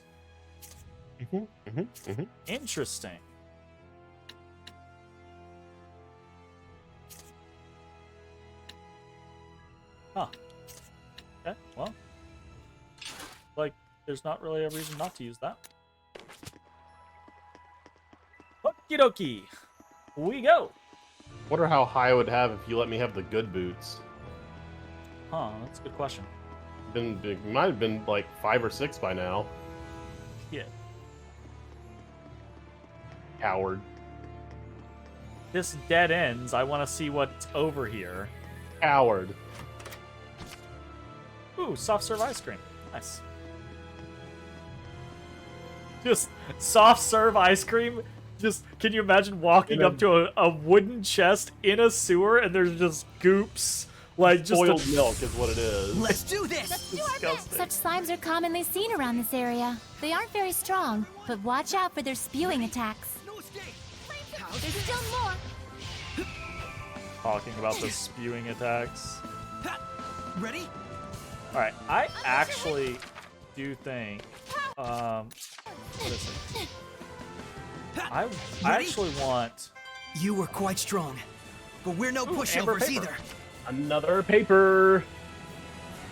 Interesting. Huh. Okay, well. Like, there's not really a reason not to use that. Okie dokie. We go. Wonder how high I would have if you let me have the good boots. Huh, that's a good question. It might have been like 5 or 6 by now. Yeah. Coward. This dead ends. I want to see what's over here. Coward. Ooh, soft serve ice cream. Nice. Just soft serve ice cream. Just, can you imagine walking up to a wooden chest in a sewer and there's just goops? Like, just boiled milk is what it is. Let's do this! Let's do our best. Such slimes are commonly seen around this area. They aren't very strong, but watch out for their spewing attacks. There's still more. Talking about the spewing attacks. Ready? Alright, I actually do think, what is it? I actually want... You were quite strong, but we're no pushovers either. Another paper.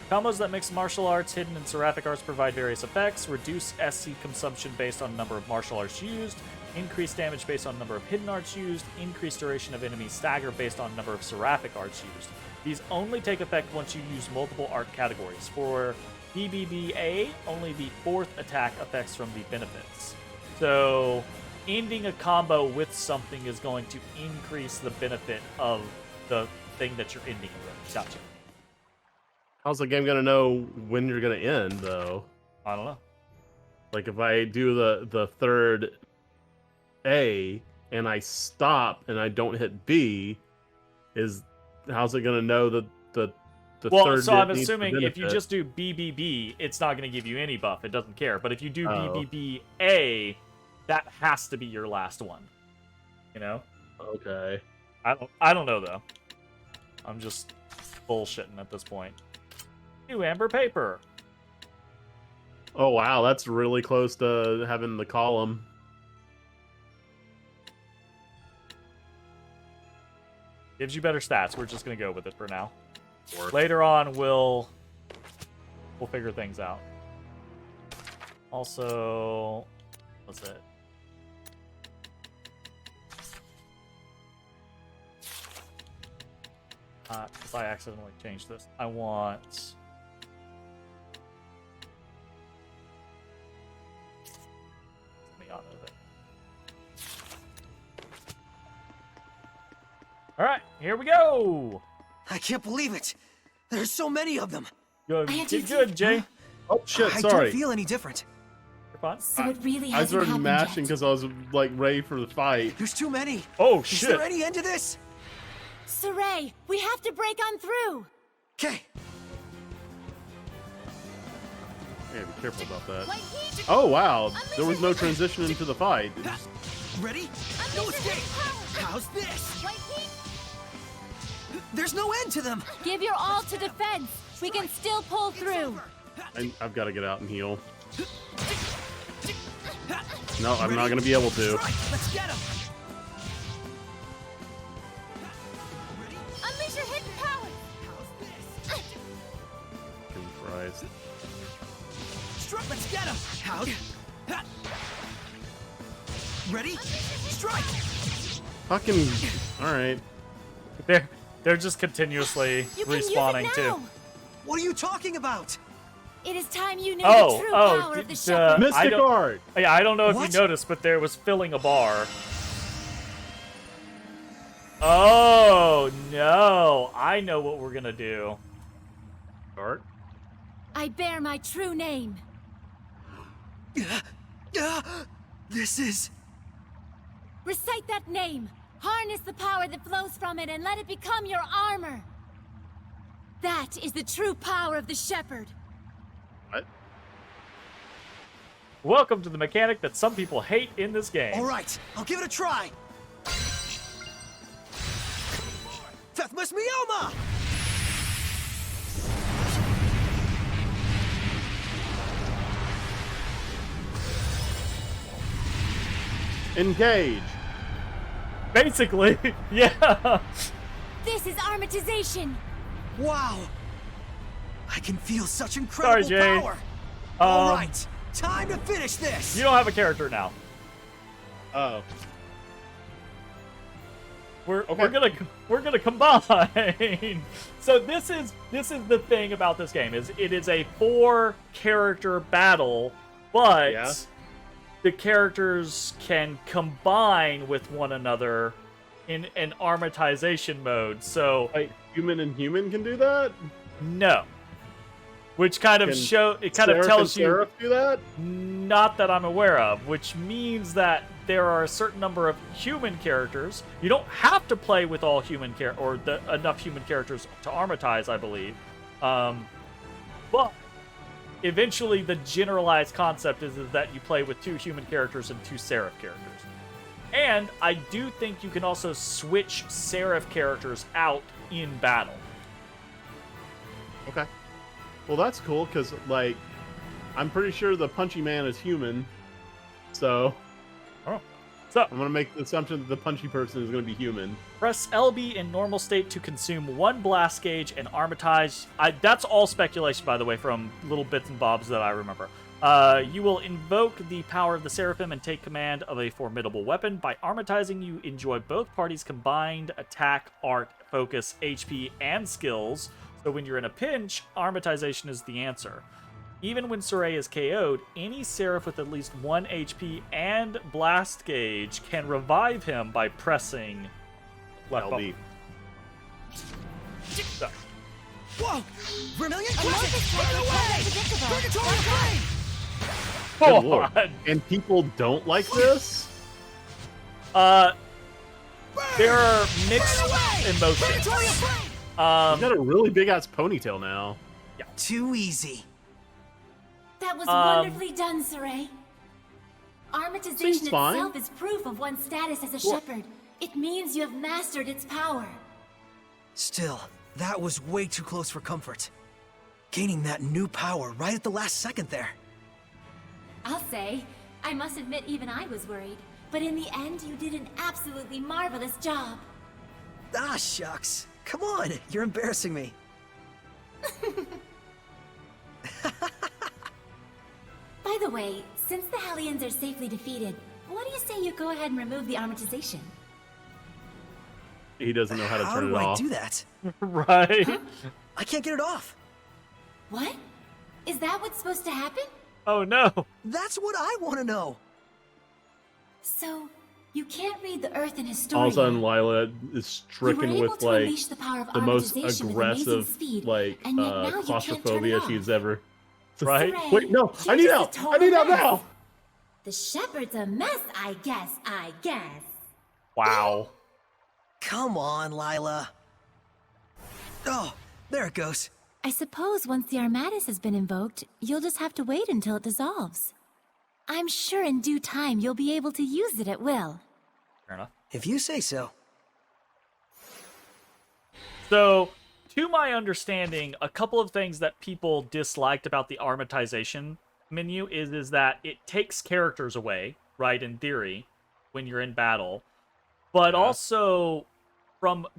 Combos that mix martial arts, hidden, and seraphic arts provide various effects. Reduce SC consumption based on number of martial arts used. Increase damage based on number of hidden arts used. Increase duration of enemy stagger based on number of seraphic arts used. These only take effect once you use multiple art categories. For BBBA, only the 4th attack effects from the benefits. So, ending a combo with something is going to increase the benefit of the thing that you're ending with. Gotcha. How's the game gonna know when you're gonna end, though? I don't know. Like, if I do the third A and I stop and I don't hit B, how's it gonna know that the third? So I'm assuming if you just do BBB, it's not going to give you any buff. It doesn't care. But if you do BBBA, that has to be your last one. You know? Okay. I don't know though. I'm just bullshitting at this point. New amber paper. Oh wow, that's really close to having the column. Gives you better stats. We're just gonna go with it for now. Later on, we'll figure things out. Also, what's it? Because I accidentally changed this. I want... Let me out of it. Alright, here we go! I can't believe it! There's so many of them! Good, did good, Jay. Oh shit, I sorry. don't feel any different. You're fine. So it really I hasn't started happened mashing yet. because I was like ready for the fight. There's too many. Oh Is shit! there any end to this? Saray, we have to break on through. Okay. I gotta be careful about that. Oh wow, there was no transition into the fight. Ready? No escape! How's this? There's no end to them! Give your all to defense. We can still pull through. I've got to get out and heal. No, I'm not gonna be able to. Let's get him! Unleash your hidden power. Christ. Strike! Let's get him! How? Ready? Strike! Fucking. Alright. They're just continuously You can use it respawning now. too. What are you talking about? It is time you knew the true power of the shepherd. Mystic I don't- Art! Yeah, I don't know if What? you noticed, but there was filling a bar. Oh, no. I know what we're gonna do. Art? I bear my true name. This is... Recite that name. Harness the power that flows from it and let it become your armor. That is the true power of the Shepherd. What? Welcome to the mechanic that some people hate in this game. All right, I'll give it a try. Fethmas Mioma! Engage. Basically, yeah. This is armatization. Wow! I can feel such incredible Jay. power. All right, time to finish this. You don't have a character now. Oh. We're gonna combine. So this is the thing about this game is it is a 4-character battle, but Yeah. the characters can combine with one another in an armatization mode. So Like, human and human can do that? no, which kind of Can tells Seraph you. and Seraph do that? Not that I'm aware of, which means that there are a certain number of human characters. You don't have to play with all human enough human characters to armatize, I believe. But eventually, the generalized concept is that you play with 2 human characters and 2 Seraph characters. And I do think you can also switch Seraph characters out in battle. Okay. Well, that's cool, because, like, I'm pretty sure the Punchy Man is human. So, So, I'm going to make the assumption that the Punchy person is going to be human. press LB in normal state to consume 1 blast gauge and armatize. That's all speculation, by the way, from little bits and bobs that I remember. You will invoke the power of the Seraphim and take command of a formidable weapon. By armatizing, you enjoy both parties' combined attack, art, focus, HP, and skills. So when you're in a pinch, armatization is the answer. Even when Sorey is KO'd, any Seraph with at least 1 HP and blast gauge can revive him by pressing left LB. bumper. So, Whoa! Vermilion I love this type of Purgatory unpredictable. Flame! Good lord. And people don't like this? there are mixed emotions. Purgatory Flame! He's got a really big-ass ponytail now. Too easy. That was wonderfully done, Sorey. Armatization Seems fine. itself is proof of one's status as a shepherd. It means you have mastered its power. Still, that was way too close for comfort. Gaining that new power right at the last second there. I'll say, I must admit even I was worried. But in the end, you did an absolutely marvelous job. Ah, shucks. Come on, you're embarrassing me. By the way, since the Hellions are safely defeated, what do you say you go ahead and remove the armatization? He doesn't know how to turn it How off. do I do that? Right? I can't get it off. What? Is that what's supposed to happen? Oh no. That's what I want to know. So, you can't read the Earth in All Historia. of a sudden, Lila is stricken You were able with, to like, unleash the power of the most armatization with amazing aggressive, speed, like, and yet now you can't turn claustrophobia it she's off. ever... Right? Hooray. Wait, no! I You're need just a out! I total need out mess. now! The shepherd's a mess, I guess. Wow. Come on, Lila. Oh, there it goes. I suppose once the Armatus has been invoked, you'll just have to wait until it dissolves. I'm sure in due time you'll be able to use it at will. Fair enough. If you say so. So, to my understanding, a couple of things that people disliked about the armatization menu is that it takes characters away, right, in theory, when you're in battle. But also,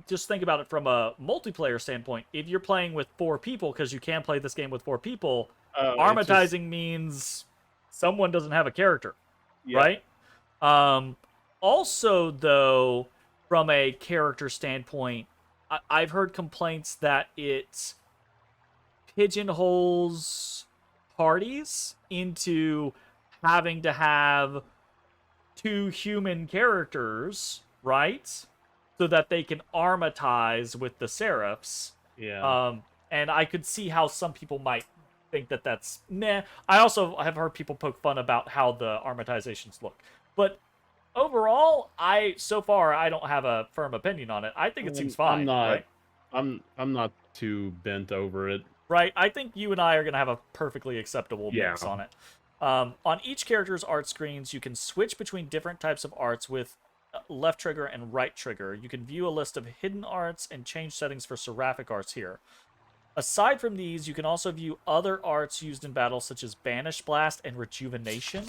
just think about it from a multiplayer standpoint. If you're playing with 4 people, because you can play this game with 4 people, armatizing means someone doesn't have a character, right? Also, though, from a character standpoint, I've heard complaints that it pigeonholes parties into having to have 2 human characters, right? So that they can armatize with the Seraphs. Yeah. And I could see how some people might think that that's meh. I also have heard people poke fun about how the armatizations look. But overall, so far I don't have a firm opinion on it. I think it seems fine. I'm not. Right? I'm not too bent over it. Right. I think you and I are gonna have a perfectly acceptable mix Yeah. on it. On each character's art screens, you can switch between different types of arts with left trigger and right trigger. You can view a list of hidden arts and change settings for seraphic arts here. Aside from these, you can also view other arts used in battle, such as Banish Blast and Rejuvenation.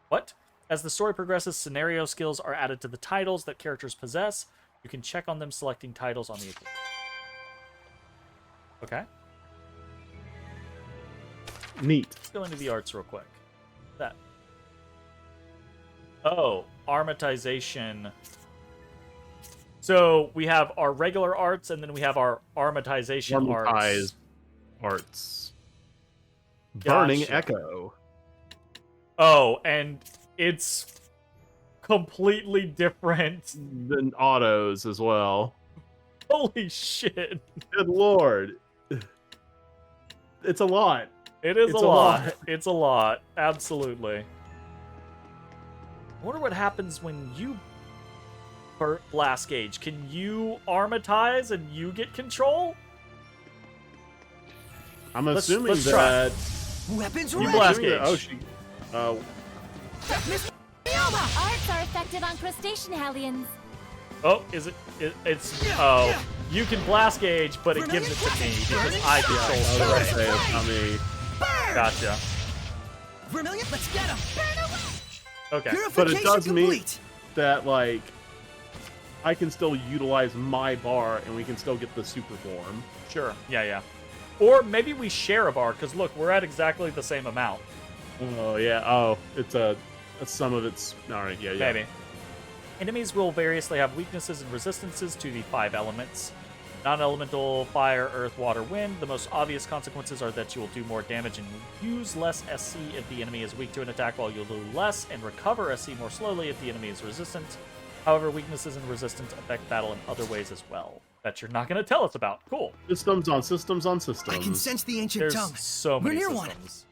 What? As the story progresses, scenario skills are added to the titles that characters possess. You can check on them selecting titles on the... Okay. Neat. Let's go into the arts real quick. That. Oh, armatization. So we have our regular arts, and then we have our armatization arts. Armatized arts. Burning Gotcha. Echo. Oh, and it's completely different. Then autos as well. Holy shit. Good lord. It's a lot. It is It's a a lot. lot. It's a lot. Absolutely. I wonder what happens when you blast gauge. Can you armatize and you get control? I'm Let's assuming try. that. Weapons You ready! blast assuming that- gauge. Oh, she. Arts are effective on crustacean hellions. Oh, is it? It's oh. You can blast gauge, but it gives it to me because I control I was gonna spray. say it's not me. Burn! Gotcha. Vermilion, let's get him! Okay. But it does mean complete. that like I can still utilize my bar and we can still get the super form. Sure. Yeah, yeah. Or maybe we share a bar because look, we're at exactly the same amount. Oh yeah. Oh, it's a sum of its. All right. Yeah. Yeah. Maybe. Enemies will variously have weaknesses and resistances to the 5 elements. Non-elemental, fire, earth, water, wind. The most obvious consequences are that you will do more damage and use less SC if the enemy is weak to an attack, while you'll do less and recover SC more slowly if the enemy is resistant. However, weaknesses and resistance affect battle in other ways as well that you're not going to tell us about. Cool. Systems on systems on systems. I can sense the ancient There's tongue. so We're many near systems.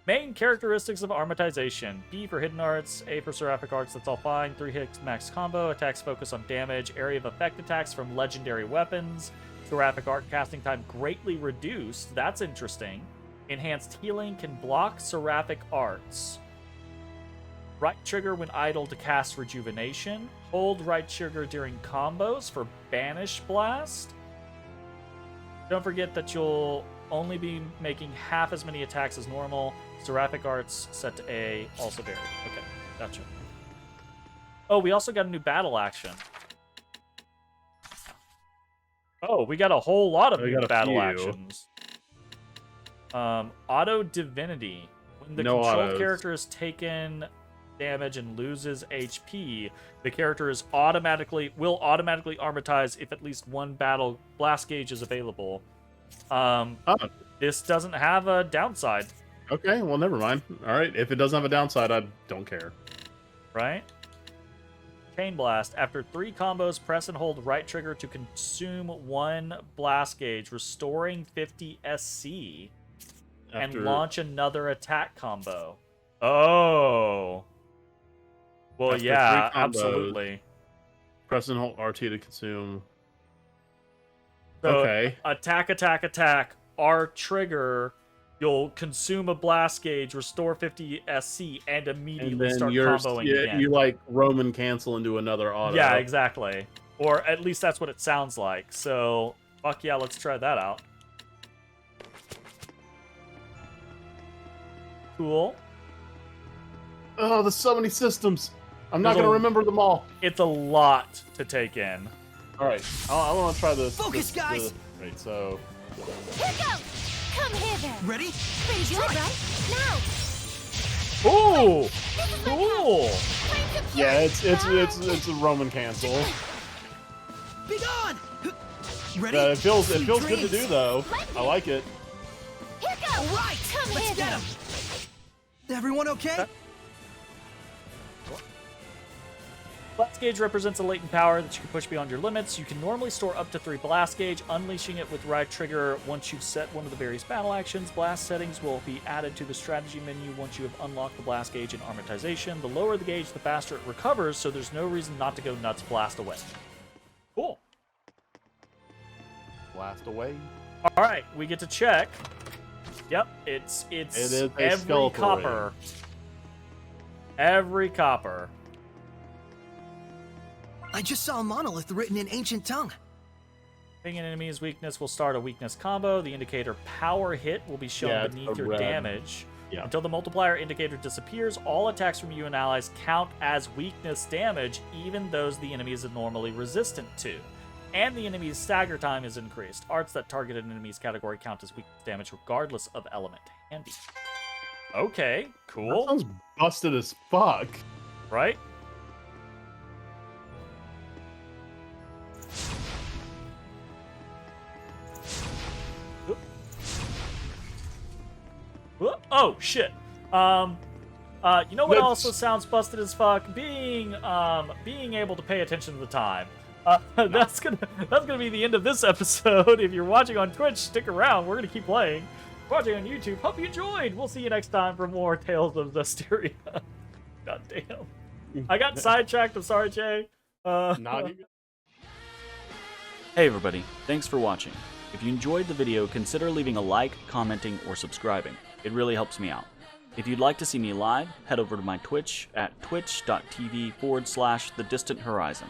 Main characteristics of armatization. B for hidden arts, A for seraphic arts, that's all fine. 3 hits max combo, attacks focus on damage, area of effect attacks from legendary weapons. Seraphic art casting time greatly reduced, that's interesting. Enhanced healing can block seraphic arts. Right trigger when idle to cast rejuvenation. Hold right trigger during combos for Banish Blast. Don't forget that you'll only be making half as many attacks as normal. Seraphic arts set to A, also varied. Okay, gotcha. Oh, we also got a new battle action. Oh, we got a whole lot of We new got a battle few. actions. Auto Divinity. When the No controlled autos. character is taken damage and loses HP, the character will automatically armatize if at least one battle blast gauge is available. Oh, This doesn't have a downside, okay. Well, never mind. All right. If it doesn't have a downside, I don't care. right? Chain Blast. After 3 combos, press and hold right trigger to consume 1 blast gauge, restoring 50 SC, and launch another attack combo. Oh. Well, After yeah, 3 combos. absolutely. Press and hold RT to consume. So, Okay. attack, R trigger, you'll consume a blast gauge, restore 50 SC, and And immediately then start you're comboing again. you like Roman cancel into another auto. Yeah, exactly. Or at least that's what it sounds like. So, fuck yeah, let's try that out. Cool. Oh, there's so many systems. I'm not There's gonna a- remember them all. It's a lot to take in. All right. I want to try this. Focus, guys! Right. So. Here goes! Come hither! Ready? Pretty good, right? Now! Ooh! This is my Cool! time to Yeah, purify. it's a Roman cancel. Be gone! Ready? It feels good to Dreams. do though. I like it. Here goes! All right, Come let's hither! get him. Everyone okay? Blast gauge represents a latent power that you can push beyond your limits. You can normally store up to 3 blast gauge, unleashing it with right trigger once you've set one of the various battle actions. Blast settings will be added to the strategy menu once you have unlocked the blast gauge in Armatization. The lower the gauge, the faster it recovers, so there's no reason not to go nuts blast away. Cool. Blast away. All right, we get to check. Yep, it's is a every skeletal copper. Every copper. I just saw a monolith written in ancient tongue. Being an enemy's weakness will start a weakness combo. The indicator power hit will be shown it's beneath the your red. damage. Yeah. Until the multiplier indicator disappears, all attacks from you and allies count as weakness damage, even those the enemy is normally resistant to. And the enemy's stagger time is increased. Arts that target an enemy's category count as weakness damage regardless of element. Handy. Okay, cool. That sounds busted as fuck. Right? Oh shit. You know what also sounds busted as fuck? Being able to pay attention to the time. That's gonna be the end of this episode. If you're watching on Twitch, stick around. We're gonna keep playing. Watching on YouTube, hope you enjoyed. We'll see you next time for more Tales of Zestiria. God damn. I got sidetracked. I'm sorry, Jay. Not even. Hey everybody, thanks for watching. If you enjoyed the video, consider leaving a like, commenting, or subscribing. It really helps me out. If you'd like to see me live, head over to my Twitch at twitch.tv/thedistanthorizon.